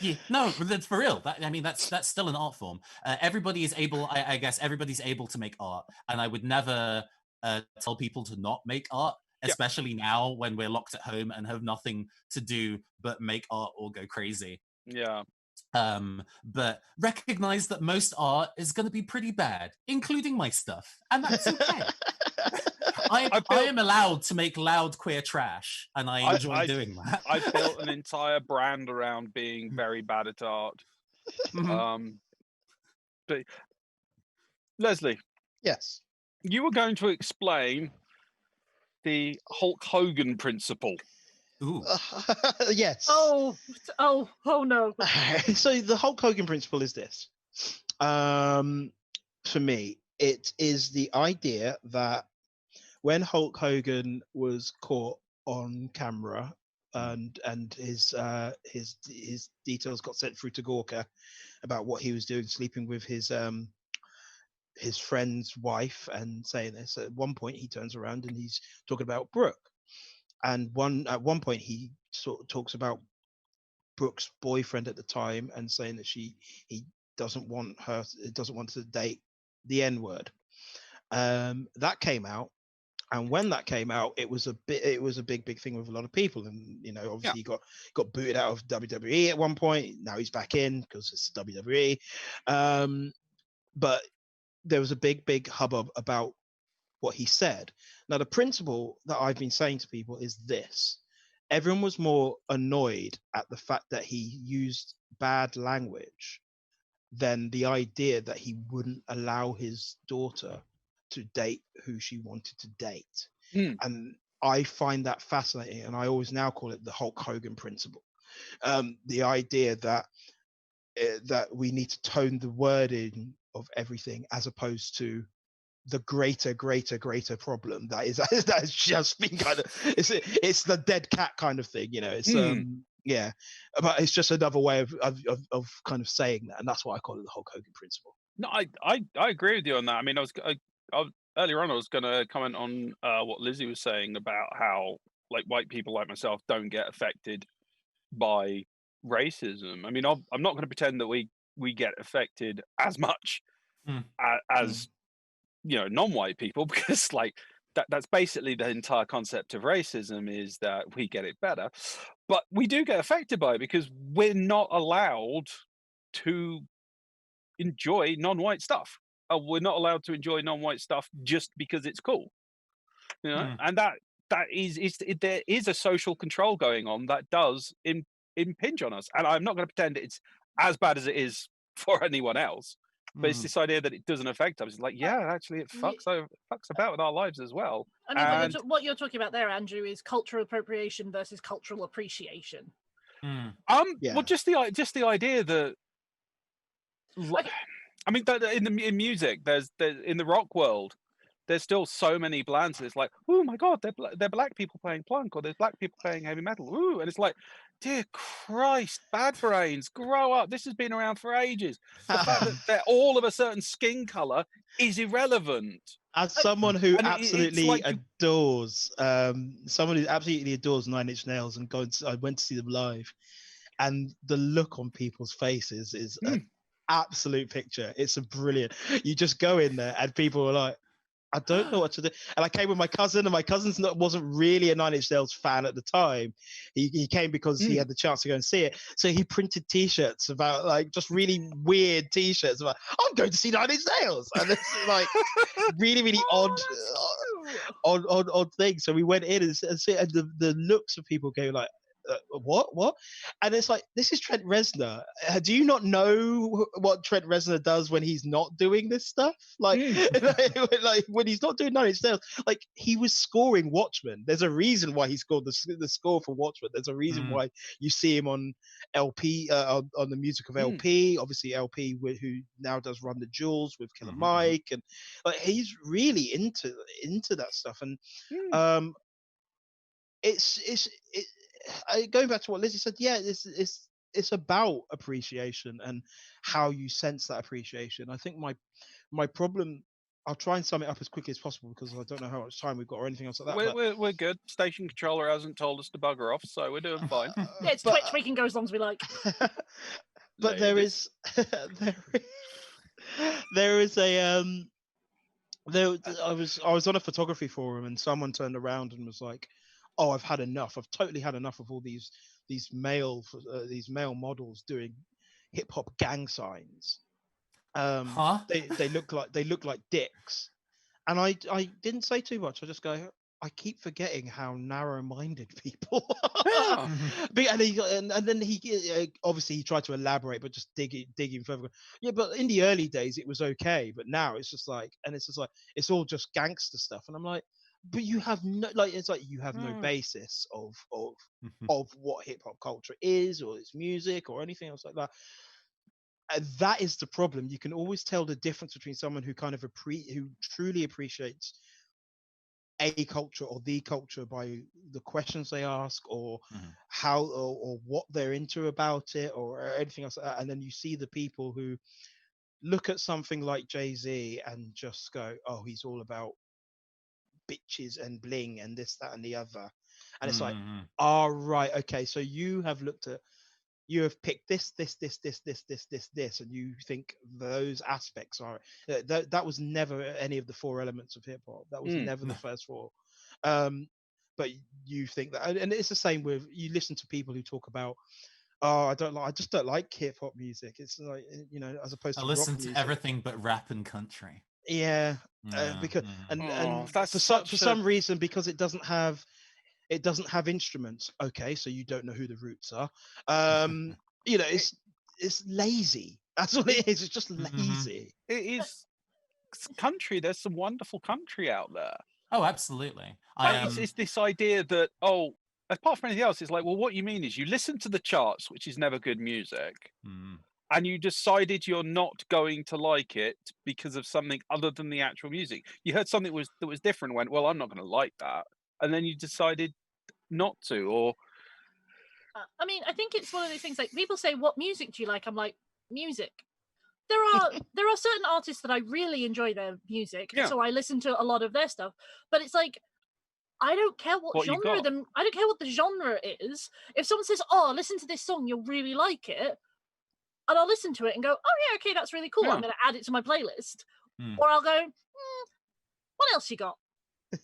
[SPEAKER 3] Yeah, no, that's for real. That's still an art form. Everybody is able. I guess everybody's able to make art, and I would never tell people to not make art, especially now when we're locked at home and have nothing to do but make art or go crazy.
[SPEAKER 1] Yeah.
[SPEAKER 3] But recognize that most art is going to be pretty bad, including my stuff, and that's okay. I am allowed to make loud queer trash, and I enjoy doing that.
[SPEAKER 1] I've built an entire brand around being very bad at art. But Leslie,
[SPEAKER 2] yes,
[SPEAKER 1] you were going to explain the Hulk Hogan principle.
[SPEAKER 3] Ooh.
[SPEAKER 2] Yes.
[SPEAKER 4] Oh no.
[SPEAKER 2] So the Hulk Hogan principle is this. For me, it is the idea that when Hulk Hogan was caught on camera and his details got sent through to Gawker about what he was doing, sleeping with his friend's wife, and saying this, at one point he turns around and he's talking about Brooke. And at one point he sort of talks about Brooke's boyfriend at the time and saying that he doesn't want to date the N-word. That came out, and when that came out, it was a big thing with a lot of people. And you know, obviously he got booted out of WWE at one point. Now he's back in because it's WWE. But there was a big hubbub about what he said. Now, the principle that I've been saying to people is this. Everyone was more annoyed at the fact that he used bad language than the idea that he wouldn't allow his daughter to date who she wanted to date. And I find that fascinating, and I always now call it the Hulk Hogan principle. The idea that we need to tone the wording of everything as opposed to the greater problem that is just been kind of it's the dead cat kind of thing, you know. It's but it's just another way of kind of saying that, and that's why I call it the Hulk Hogan principle.
[SPEAKER 1] No, I agree with you on that. I mean, I earlier on, I was going to comment on what Lizzie was saying about how like white people like myself don't get affected by racism. I mean, I'm not going to pretend that we get affected as much
[SPEAKER 3] Mm.
[SPEAKER 1] as non-white people, because like that's basically the entire concept of racism, is that we get it better. But we do get affected by it because we're not allowed to enjoy non-white stuff. We're not allowed to enjoy non-white stuff just because it's cool, and there is a social control going on that does impinge on us. And I'm not going to pretend it's as bad as it is for anyone else, but it's this idea that it doesn't affect us. It's like, yeah, actually, it fucks about with our lives as well.
[SPEAKER 4] I mean, what you're talking about there, Andrew, is cultural appropriation versus cultural appreciation.
[SPEAKER 1] Well, just the idea that,
[SPEAKER 4] Okay.
[SPEAKER 1] I mean, in music, there's in the rock world, there's still so many bands. It's like, oh my god, they're black people playing punk, or there's black people playing heavy metal. Ooh, and it's like, dear Christ, bad brains, grow up. This has been around for ages. The fact that they're all of a certain skin color is irrelevant.
[SPEAKER 2] As someone who
[SPEAKER 1] And
[SPEAKER 2] absolutely adores, someone who absolutely adores Nine Inch Nails, and I went to see them live, and the look on people's faces is an absolute picture. It's a brilliant. You just go in there, and people are like, I don't know what to do. And I came with my cousin, and my cousin's wasn't really a Nine Inch Nails fan at the time. He came because he had the chance to go and see it. So he printed T-shirts about, like, just really weird T-shirts about, I'm going to see Nine Inch Nails, and it's like really, really odd thing. So we went in and the looks of people go like, what? And it's like, this is Trent Reznor. Do you not know what Trent Reznor does when he's not doing this stuff? Like, like when he's not doing Nine Inch Nails, like he was scoring Watchmen. There's a reason why he scored the score for Watchmen. There's a reason why you see him on LP, on the music of LP. Obviously, LP, who now does Run the Jewels with Killer Mike, and like he's really into that stuff. And it's going back to what Lizzie said, it's about appreciation and how you sense that appreciation. I think my problem, I'll try and sum it up as quickly as possible because I don't know how much time we've got or anything else like that.
[SPEAKER 1] We're good. Station controller hasn't told us to bugger off, so we're doing fine.
[SPEAKER 4] Yeah, it's Twitch. We can go as long as we like.
[SPEAKER 2] But there is a I was on a photography forum, and someone turned around and was like, "Oh, I've had enough. I've totally had enough of all these male models doing hip hop gang signs. They look like dicks." And I didn't say too much. I just go, I keep forgetting how narrow-minded people are. And then he obviously he tried to elaborate, but just digging further. Yeah, but in the early days it was okay, but now it's just like, it's all just gangster stuff, and I'm like, but you have no, like, it's like you have no basis of what hip hop culture is, or its music, or anything else like that. And that is the problem. You can always tell the difference between someone who kind of who truly appreciates a culture or the culture by the questions they ask, or how or what they're into about it, or anything else like that. And then you see the people who look at something like Jay-Z and just go, oh, he's all about bitches and bling and this, that, and the other. And it's like, all right, okay, so you have picked this, and you think those aspects are that was never any of the four elements of hip hop. That was never the first four. But you think that, and it's the same with, you listen to people who talk about, oh, I just don't like hip hop music. It's like, as opposed to
[SPEAKER 3] I listen
[SPEAKER 2] rock
[SPEAKER 3] to
[SPEAKER 2] music.
[SPEAKER 3] everything but rap and country.
[SPEAKER 2] Yeah, because and for some reason, because it doesn't have instruments. Okay, so you don't know who the Roots are. It's lazy. That's what it is. It's just lazy.
[SPEAKER 1] It is country. There's some wonderful country out there.
[SPEAKER 3] Oh, absolutely.
[SPEAKER 1] It's this idea that, apart from anything else, it's like, well, what you mean is you listen to the charts, which is never good music, and you decided you're not going to like it because of something other than the actual music. You heard something that was different and went, well, I'm not going to like that. And then you decided not to, or...
[SPEAKER 4] I mean, I think it's one of those things, like, people say, what music do you like? I'm like, music. there are certain artists that I really enjoy their music,
[SPEAKER 1] Yeah.
[SPEAKER 4] so I listen to a lot of their stuff. But it's like, I don't care what
[SPEAKER 1] What you
[SPEAKER 4] genre
[SPEAKER 1] got.
[SPEAKER 4] I don't care what the genre is. If someone says, "Oh, listen to this song, you'll really like it," and I'll listen to it and go, "Oh yeah, okay, that's really cool.
[SPEAKER 1] Yeah.
[SPEAKER 4] I'm going to add it to my playlist,"
[SPEAKER 3] Mm.
[SPEAKER 4] or I'll go, "What else you got?"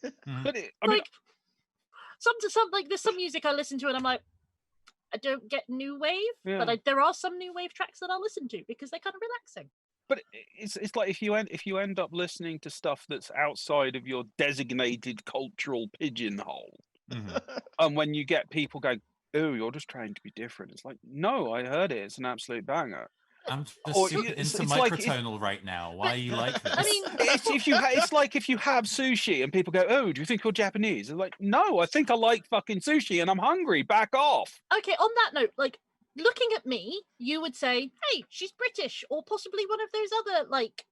[SPEAKER 1] But I mean,
[SPEAKER 4] Like some like there's some music I listen to and I'm like, I don't get new wave,
[SPEAKER 1] Yeah.
[SPEAKER 4] but there are some new wave tracks that I'll listen to because they're kind of relaxing.
[SPEAKER 1] but it's like if you end up listening to stuff that's outside of your designated cultural pigeonhole,
[SPEAKER 3] Mhm.
[SPEAKER 1] and when you get people going, "Oh, you're just trying to be different," it's like, no, I heard it. It's an absolute banger.
[SPEAKER 3] I'm
[SPEAKER 1] Or
[SPEAKER 3] just super
[SPEAKER 1] it's-
[SPEAKER 3] into
[SPEAKER 1] it's like
[SPEAKER 3] microtonal right now. Why
[SPEAKER 4] But-
[SPEAKER 3] are you like this?
[SPEAKER 4] I mean,
[SPEAKER 1] It's like if you have sushi and people go, "Oh, do you think you're Japanese?" It's like, no, I think I like fucking sushi and I'm hungry. Back off.
[SPEAKER 4] okay, on that note, like looking at me, you would say, "Hey, she's British," or possibly one of those other like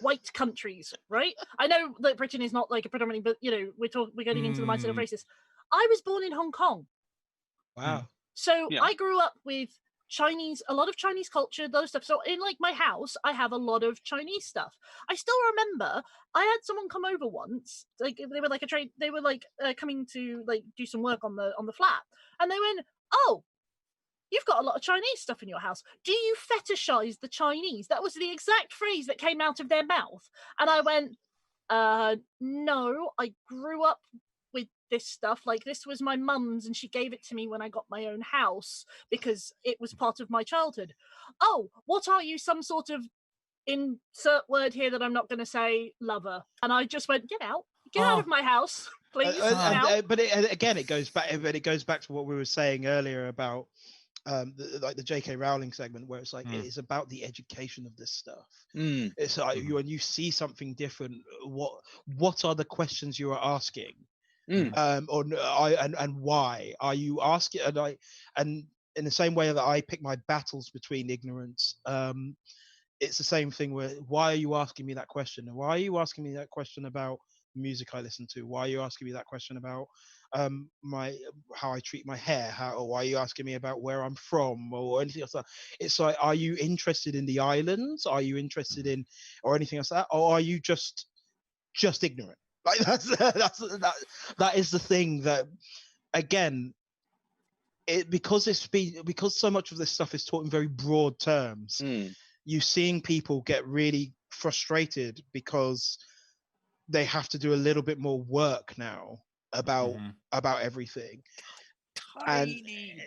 [SPEAKER 4] white countries, right? I know that Britain is not like a predominantly, but you know, we're getting into the mindset of racist. I was born in Hong Kong,
[SPEAKER 2] Wow.
[SPEAKER 4] so
[SPEAKER 1] Yeah.
[SPEAKER 4] I grew up with a lot of Chinese culture, those stuff. So in like my house, I have a lot of Chinese stuff. I still remember I had someone come over once, like they were like they were like coming to like do some work on the flat, and they went, "Oh, you've got a lot of Chinese stuff in your house. Do you fetishize the Chinese?" That was the exact phrase that came out of their mouth. And I went, no, I grew up with this stuff. Like, this was my mum's and she gave it to me when I got my own house because it was part of my childhood. "Oh, what are you, some sort of insert word here that I'm not going to say, lover?" And I just went, get out
[SPEAKER 3] Oh.
[SPEAKER 4] of my house, please. Get out.
[SPEAKER 2] But again, it goes back. But it goes back to what we were saying earlier about like the J.K. Rowling segment, where it's like it is about the education of this stuff. It's like when you see something different, what are the questions you are asking, and why are you asking? And in the same way that I pick my battles between ignorance, it's the same thing where why are you asking me that question? And why are you asking me that question about music I listen to? Why are you asking me that question about how I treat my hair? Or why are you asking me about where I'm from or anything else? It's like, are you interested in the islands? Are you interested in or anything else like that? Or are you just ignorant? Like that is the thing that, again, because so much of this stuff is taught in very broad terms. You're seeing people get really frustrated because they have to do a little bit more work now about everything.
[SPEAKER 1] Tiny.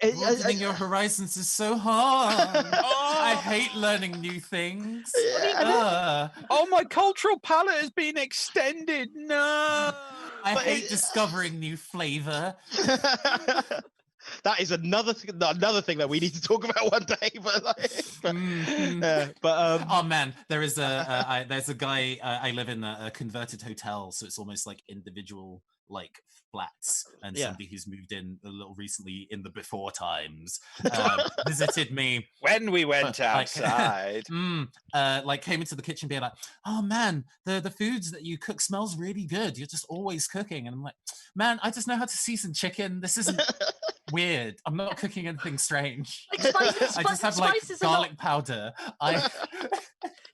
[SPEAKER 3] Broadening your horizons is so hard. I hate learning new things.
[SPEAKER 1] Oh, my cultural palette has been extended. No.
[SPEAKER 3] I hate discovering new flavor.
[SPEAKER 2] That is another thing that we need to talk about one day. But
[SPEAKER 3] oh man, there's a guy. I live in a converted hotel, so it's almost like individual like flats, and somebody who's moved in a little recently in the before times visited me
[SPEAKER 1] when we went outside.
[SPEAKER 3] Like came into the kitchen being like, "Oh man, the foods that you cook smells really good. You're just always cooking." And I'm like, "Man, I just know how to season chicken. This isn't weird. I'm not cooking anything strange.
[SPEAKER 4] Like spices,
[SPEAKER 3] I just have like garlic powder."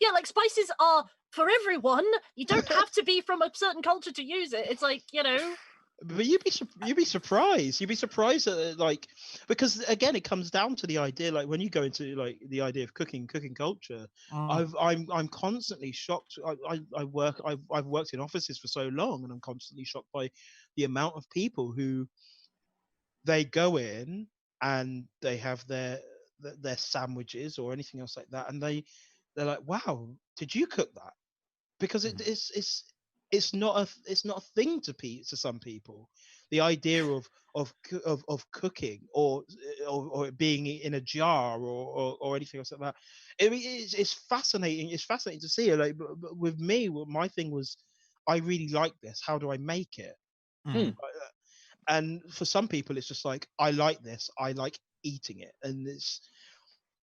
[SPEAKER 4] Yeah, like spices are for everyone. You don't have to be from a certain culture to use it. It's like, you know.
[SPEAKER 2] But you'd be surprised. You'd be surprised at, like, because again, it comes down to the idea. Like when you go into like the idea of cooking culture, I'm constantly shocked. I've worked in offices for so long, and I'm constantly shocked by the amount of people who they go in and they have their sandwiches or anything else like that, and they're like, "Wow, did you cook that?" Because it's not a thing to some people. The idea of cooking or it being in a jar or anything else like that. It's fascinating. It's fascinating to see it. Like, but with me, my thing was, I really like this. How do I make it? And for some people, it's just like, I like this. I like eating it, and it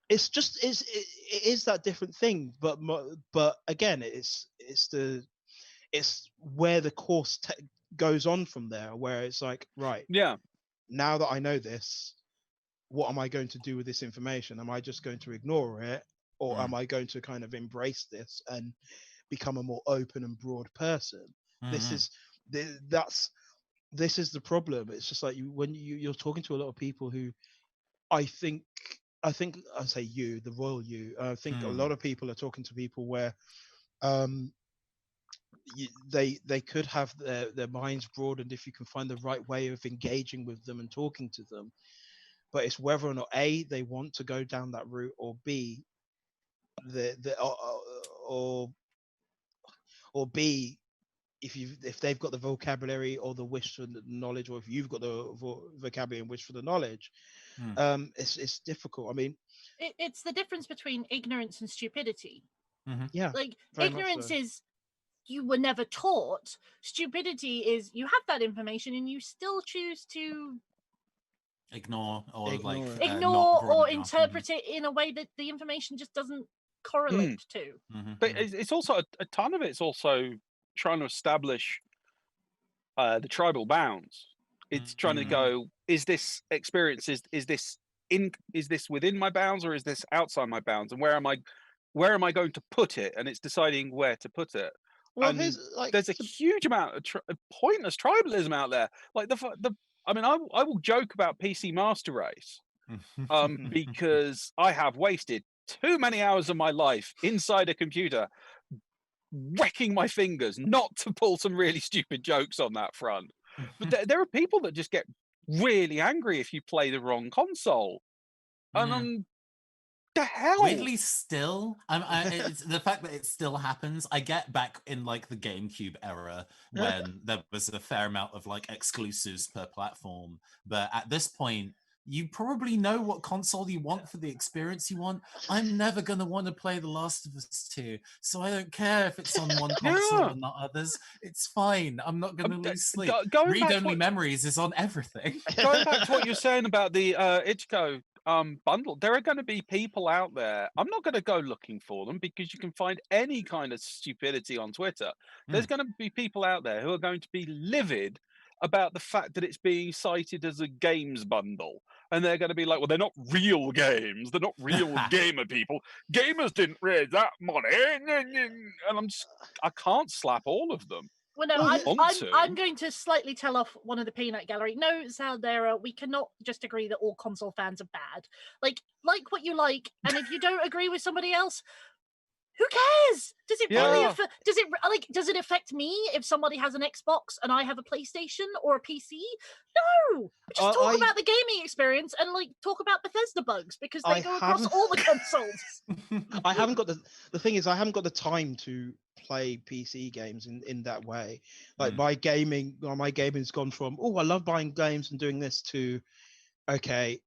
[SPEAKER 2] is that different thing. But again, it's where the course goes on from there, where it's like, right, now that I know this, what am I going to do with this information? Am I just going to ignore it or am I going to kind of embrace this and become a more open and broad person? This is this is the problem. It's just like when you're talking to a lot of people who I think I say you, the royal you. I think a lot of people are talking to people where they could have their minds broadened if you can find the right way of engaging with them and talking to them. But it's whether or not A, they want to go down that route, or B, or B, if they've got the vocabulary or the wish for the knowledge, or if you've got the vocabulary and wish for the knowledge, it's difficult. I mean,
[SPEAKER 4] it's the difference between ignorance and stupidity.
[SPEAKER 2] Yeah,
[SPEAKER 4] like
[SPEAKER 2] very much
[SPEAKER 4] ignorance
[SPEAKER 2] so.
[SPEAKER 4] is you were never taught. Stupidity is you have that information and you still choose to
[SPEAKER 3] ignore or
[SPEAKER 2] Ignore
[SPEAKER 3] like
[SPEAKER 2] it.
[SPEAKER 3] not
[SPEAKER 4] ignore
[SPEAKER 3] broaden
[SPEAKER 4] or
[SPEAKER 3] it out.
[SPEAKER 4] interpret it in a way that the information just doesn't correlate to.
[SPEAKER 1] But it's also a ton of it's also trying to establish the tribal bounds. It's trying to go, is this experience is this within my bounds, or is this outside my bounds, and where am I going to put it? And it's deciding where to put it.
[SPEAKER 2] Well,
[SPEAKER 1] And there's a huge amount of pointless tribalism out there. Like I mean, I will joke about PC Master Race because I have wasted too many hours of my life inside a computer wrecking my fingers not to pull some really stupid jokes on that front. But there are people that just get really angry if you play the wrong console. And the hell?
[SPEAKER 3] Weirdly, still, it's the fact that it still happens. I get back in like the GameCube era when there was a fair amount of like exclusives per platform, but at this point, you probably know what console you want for the experience you want. I'm never going to want to play The Last of Us 2, so I don't care if it's on one console and not others. It's fine. I'm not going to lose sleep. Read-only memories is on everything.
[SPEAKER 1] Going back to what you were saying about the Ichigo bundle, there are going to be people out there. I'm not going to go looking for them because you can find any kind of stupidity on Twitter. There's going to be people out there who are going to be livid about the fact that it's being cited as a games bundle. And they're going to be like, well, they're not real games. They're not real gamer people. Gamers didn't raise that money. And I can't slap all of them.
[SPEAKER 4] Well, no, I'm going to slightly tell off one of the peanut gallery. No, Zaldera, we cannot just agree that all console fans are bad. Like what you like, and if you don't agree with somebody else, who cares? Does it really does it affect me if somebody has an Xbox and I have a PlayStation or a PC? No. Just talk about the gaming experience and like talk about Bethesda bugs because they go across all the consoles.
[SPEAKER 2] I haven't got the thing is I haven't got the time to play PC games in that way. Like my gaming's gone from I love buying games and doing this to okay,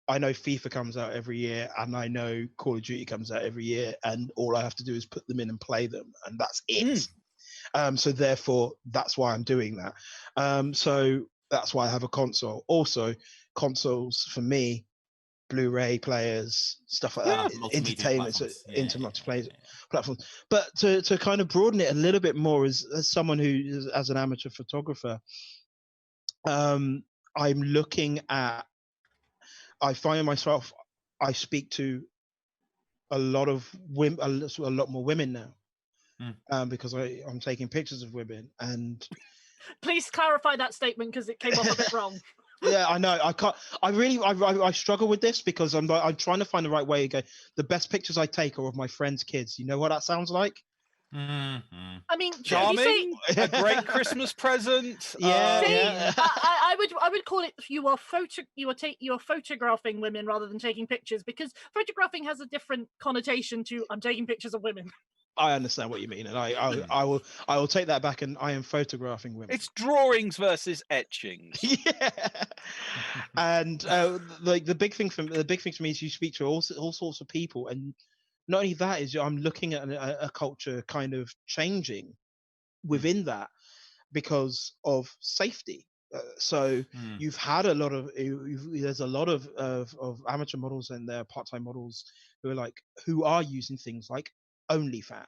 [SPEAKER 2] I know FIFA comes out every year and I know Call of Duty comes out every year and all I have to do is put them in and play them and that's it. So therefore that's why I'm doing that. So that's why I have a console. Also, consoles for me, Blu-ray players, stuff like that, entertainment into multiplayer platforms. But to kind of broaden it a little bit more as someone who as an amateur photographer, I'm looking at I find myself, I speak to a lot of women, a lot more women now, because I'm taking pictures of women. And
[SPEAKER 4] please clarify that statement because it came off a bit wrong.
[SPEAKER 2] Yeah, I know. I can't. I struggle with this because I'm trying to find the right way to go. The best pictures I take are of my friends' kids. You know what that sounds like?
[SPEAKER 4] I mean,
[SPEAKER 1] charming, a great Christmas present.
[SPEAKER 2] Yeah,
[SPEAKER 4] I would call it you are photographing women rather than taking pictures because photographing has a different connotation to I'm taking pictures of women.
[SPEAKER 2] I understand what you mean, and I will take that back, and I am photographing women.
[SPEAKER 1] It's drawings versus etchings.
[SPEAKER 2] Yeah, and like the big thing for me is you speak to all sorts of people, and not only that is I'm looking at a culture kind of changing within that because of safety. So you've had a lot of there's a lot of amateur models and their part-time models who are using things like OnlyFans.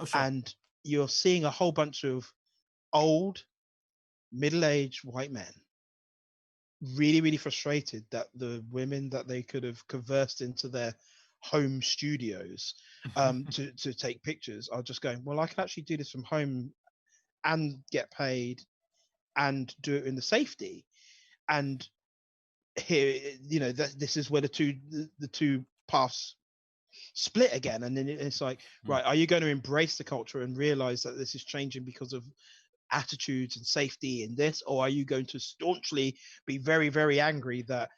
[SPEAKER 3] Sure.
[SPEAKER 2] And you're seeing a whole bunch of old middle-aged white men really, really frustrated that the women that they could have conversed into their home studios to take pictures are just going, well, I can actually do this from home and get paid and do it in the safety. And here, this is where the two paths split again. And then it's like, right, are you going to embrace the culture and realize that this is changing because of attitudes and safety in this, or are you going to staunchly be very, very angry that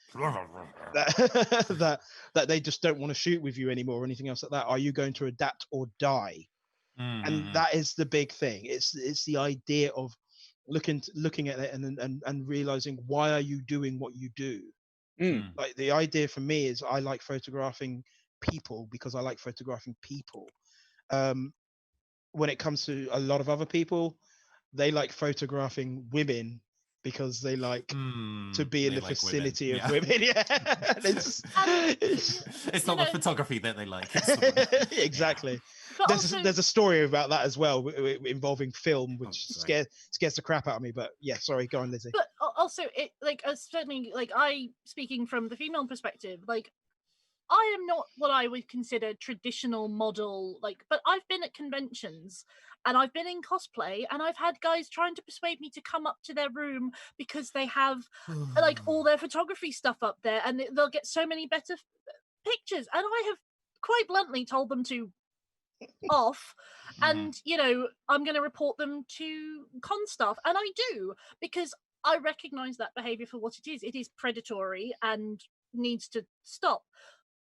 [SPEAKER 2] that they just don't want to shoot with you anymore or anything else like that? Are you going to adapt or die? And that is the big thing. It's the idea of looking at it and realizing, why are you doing what you do? Like, the idea for me is, I like photographing people because I like photographing people. When it comes to a lot of other people, they like photographing women because they like to be in the vicinity of women. Yeah, it's
[SPEAKER 3] not the photography that they like.
[SPEAKER 2] Exactly.
[SPEAKER 4] But
[SPEAKER 2] There's a story about that as well, involving film, which scares the crap out of me. But yeah, sorry, go on, Lizzie.
[SPEAKER 4] But also, it certainly, I, speaking from the female perspective, I am not what I would consider traditional model, but I've been at conventions and I've been in cosplay, and I've had guys trying to persuade me to come up to their room because they have all their photography stuff up there, and they'll get so many better pictures. And I have quite bluntly told them to off, and I'm going to report them to con staff, and I do, because I recognize that behavior for what it is. It is predatory and needs to stop.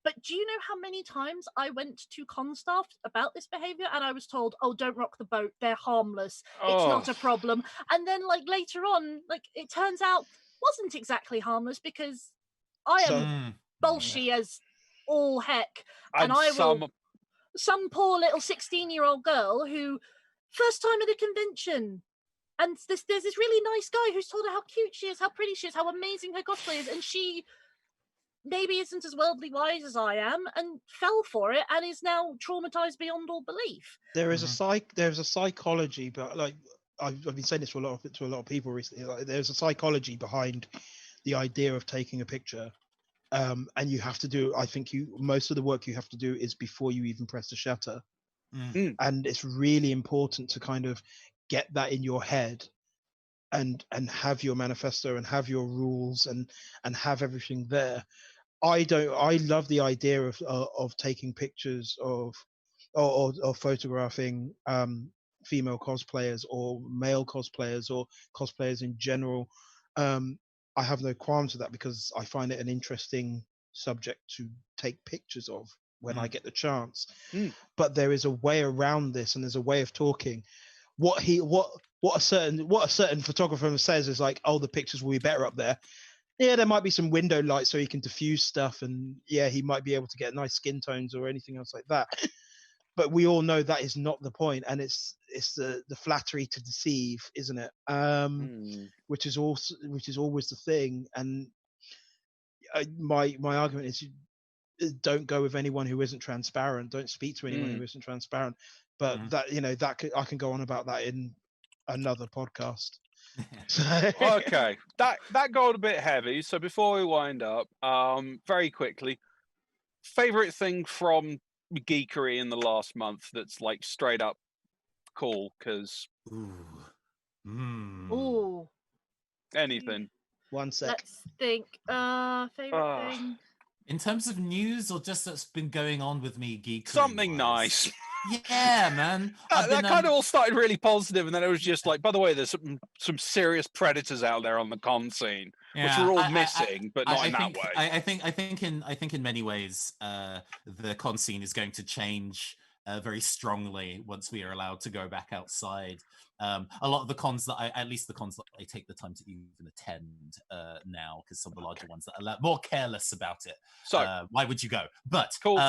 [SPEAKER 4] But do you know how many times I went to con staff about this behavior and I was told, oh, don't rock the boat, they're harmless, it's not a problem. And then later on, it turns out wasn't exactly harmless, because I am bolshy as all heck. And I will, some poor little 16-year-old girl who, first time at a convention, and there's this really nice guy who's told her how cute she is, how pretty she is, how amazing her cosplay is, and she maybe isn't as worldly wise as I am, and fell for it, and is now traumatized beyond all belief.
[SPEAKER 2] There's a psychology, but I've been saying this to a lot of people recently. There's a psychology behind the idea of taking a picture, and you have to do. I think most of the work you have to do is before you even press the shutter, and it's really important to kind of get that in your head. And have your manifesto and have your rules and have everything there. I love the idea of taking pictures or photographing female cosplayers or male cosplayers or cosplayers in general. I have no qualms with that, because I find it an interesting subject to take pictures of when I get the chance. But there is a way around this, and there's a way of talking. What a certain photographer says is like, oh, the pictures will be better up there. Yeah, there might be some window light so he can diffuse stuff, and yeah, he might be able to get nice skin tones or anything else like that. But we all know that is not the point, and it's the flattery to deceive, isn't it? Which is always the thing. And my argument is, don't go with anyone who isn't transparent. Don't speak to anyone who isn't transparent. But I can go on about that in another podcast.
[SPEAKER 1] Okay, that got a bit heavy. So before we wind up, very quickly, favorite thing from geekery in the last month that's straight up cool? Because anything.
[SPEAKER 2] One sec.
[SPEAKER 4] Let's think. Favorite thing.
[SPEAKER 3] In terms of news, or just that's been going on with me geekery?
[SPEAKER 1] Something nice.
[SPEAKER 3] Yeah, man.
[SPEAKER 1] That kind of all started really positive, and then it was just by the way, there's some serious predators out there on the con scene, which we're all missing, but not in that way.
[SPEAKER 3] I think in many ways, the con scene is going to change very strongly once we are allowed to go back outside. A lot of the cons that at least the cons that I take the time to even attend now, because some of the larger ones that are more careless about it. So why would you go? But cool.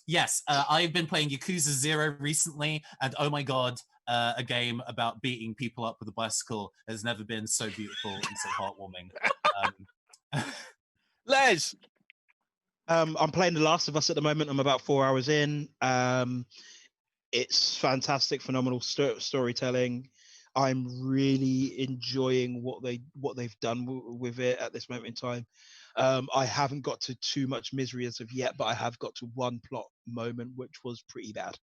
[SPEAKER 3] Yes, I've been playing Yakuza 0 recently, and oh my god, a game about beating people up with a bicycle has never been so beautiful and so heartwarming.
[SPEAKER 1] Les,
[SPEAKER 2] I'm playing The Last of Us at the moment. I'm about 4 hours in. It's fantastic, phenomenal storytelling. I'm really enjoying what they've done with it at this moment in time. I haven't got to too much misery as of yet, but I have got to one plot moment which was pretty bad.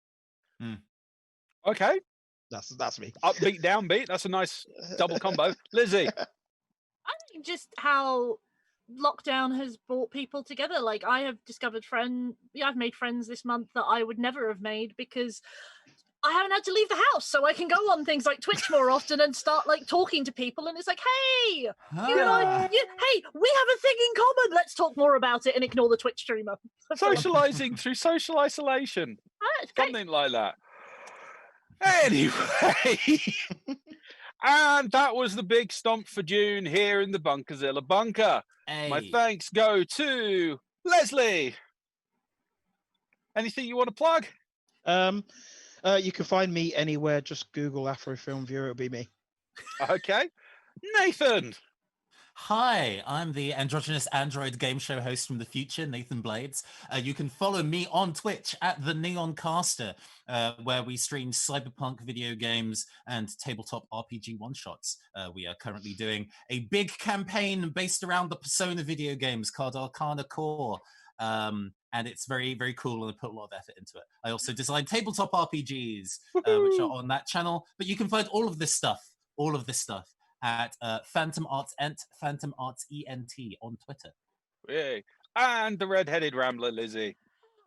[SPEAKER 1] Okay.
[SPEAKER 2] That's me.
[SPEAKER 1] Upbeat, downbeat. That's a nice double combo. Lizzie.
[SPEAKER 4] I think just how lockdown has brought people together. Like I have discovered I've made friends this month that I would never have made because I haven't had to leave the house, so I can go on things like Twitch more often and start like talking to people. And it's like, hey, you and I, hey, we have a thing in common. Let's talk more about it and ignore the Twitch streamer.
[SPEAKER 1] Socializing through social isolation. Something like that. Anyway, and that was the Big Stomp for June here in the Bunkazilla bunker.
[SPEAKER 3] Hey.
[SPEAKER 1] My thanks go to Leslie. Anything you want to plug?
[SPEAKER 2] You can find me anywhere. Just Google Afro Film Viewer. It'll be me.
[SPEAKER 1] Okay. Nathan.
[SPEAKER 3] Hi, I'm the androgynous android game show host from the future, Nathan Blades. You can follow me on Twitch at the Neon Caster, where we stream cyberpunk video games and tabletop RPG one-shots. We are currently doing a big campaign based around the Persona video games called Arcana Core. And it's very, very cool, and I put a lot of effort into it. I also design tabletop RPGs, which are on that channel. But you can find all of this stuff at Phantom Arts Ent, Phantom Arts ENT on Twitter.
[SPEAKER 1] Yay. And the red-headed rambler, Lizzie.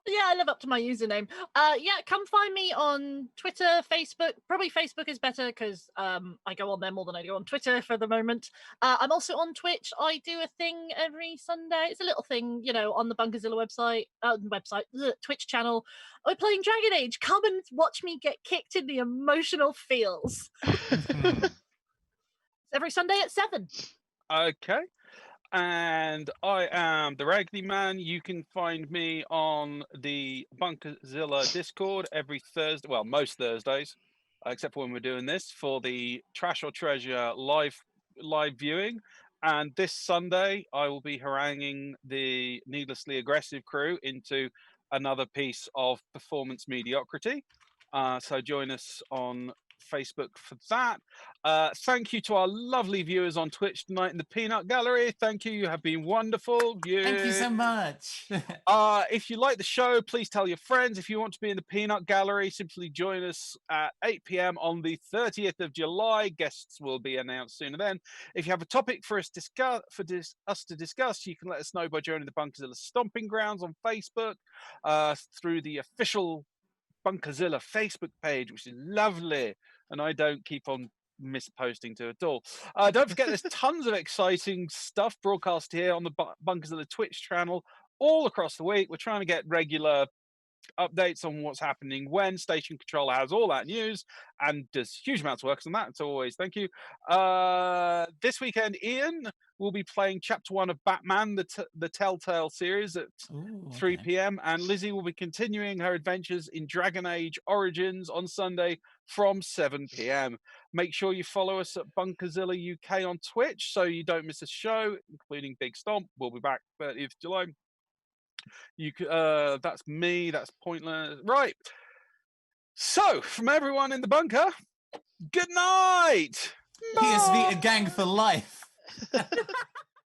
[SPEAKER 4] Yeah, I live up to my username. Come find me on Twitter, Facebook. Probably Facebook is better because I go on there more than I go on Twitter for the moment. I'm also on Twitch. I do a thing every Sunday. It's a little thing, on the Bunkazilla Twitch channel. We're playing Dragon Age. Come and watch me get kicked in the emotional feels. Every Sunday at 7.
[SPEAKER 1] Okay. And I am the Raggedyman. You can find me on the Bunkazilla Discord every Thursday. Well, most Thursdays, except for when we're doing this for the Trash or Treasure live viewing. And this Sunday, I will be haranguing the Needlessly Aggressive crew into another piece of performance mediocrity. So join us on Facebook for that. Thank you to our lovely viewers on Twitch tonight in the Peanut Gallery. Thank you. You have been wonderful.
[SPEAKER 3] Thank you so much.
[SPEAKER 1] If you like the show, please tell your friends. If you want to be in the Peanut Gallery, simply join us at 8 p.m. on the 30th of July. Guests will be announced sooner then. If you have a topic for us to discuss, you can let us know by joining the Bunkazilla Stomping Grounds on Facebook through the official Bunkazilla Facebook page, which is lovely, and I don't keep on misposting to at all. Don't forget, there's tons of exciting stuff broadcast here on the Bunkazilla Twitch channel all across the week. We're trying to get regular updates on what's happening when Station Control has all that news and does huge amounts of work on that. It's always thank you. This weekend, Ian will be playing Chapter 1 of Batman, the Telltale series at 3 p.m. And Lizzie will be continuing her adventures in Dragon Age Origins on Sunday from 7 p.m. Make sure you follow us at Bunkazilla UK on Twitch so you don't miss a show, including Big Stomp. We'll be back 30th July. That's me. That's pointless. Right. So, from everyone in the bunker, good night.
[SPEAKER 3] PSV a gang for life.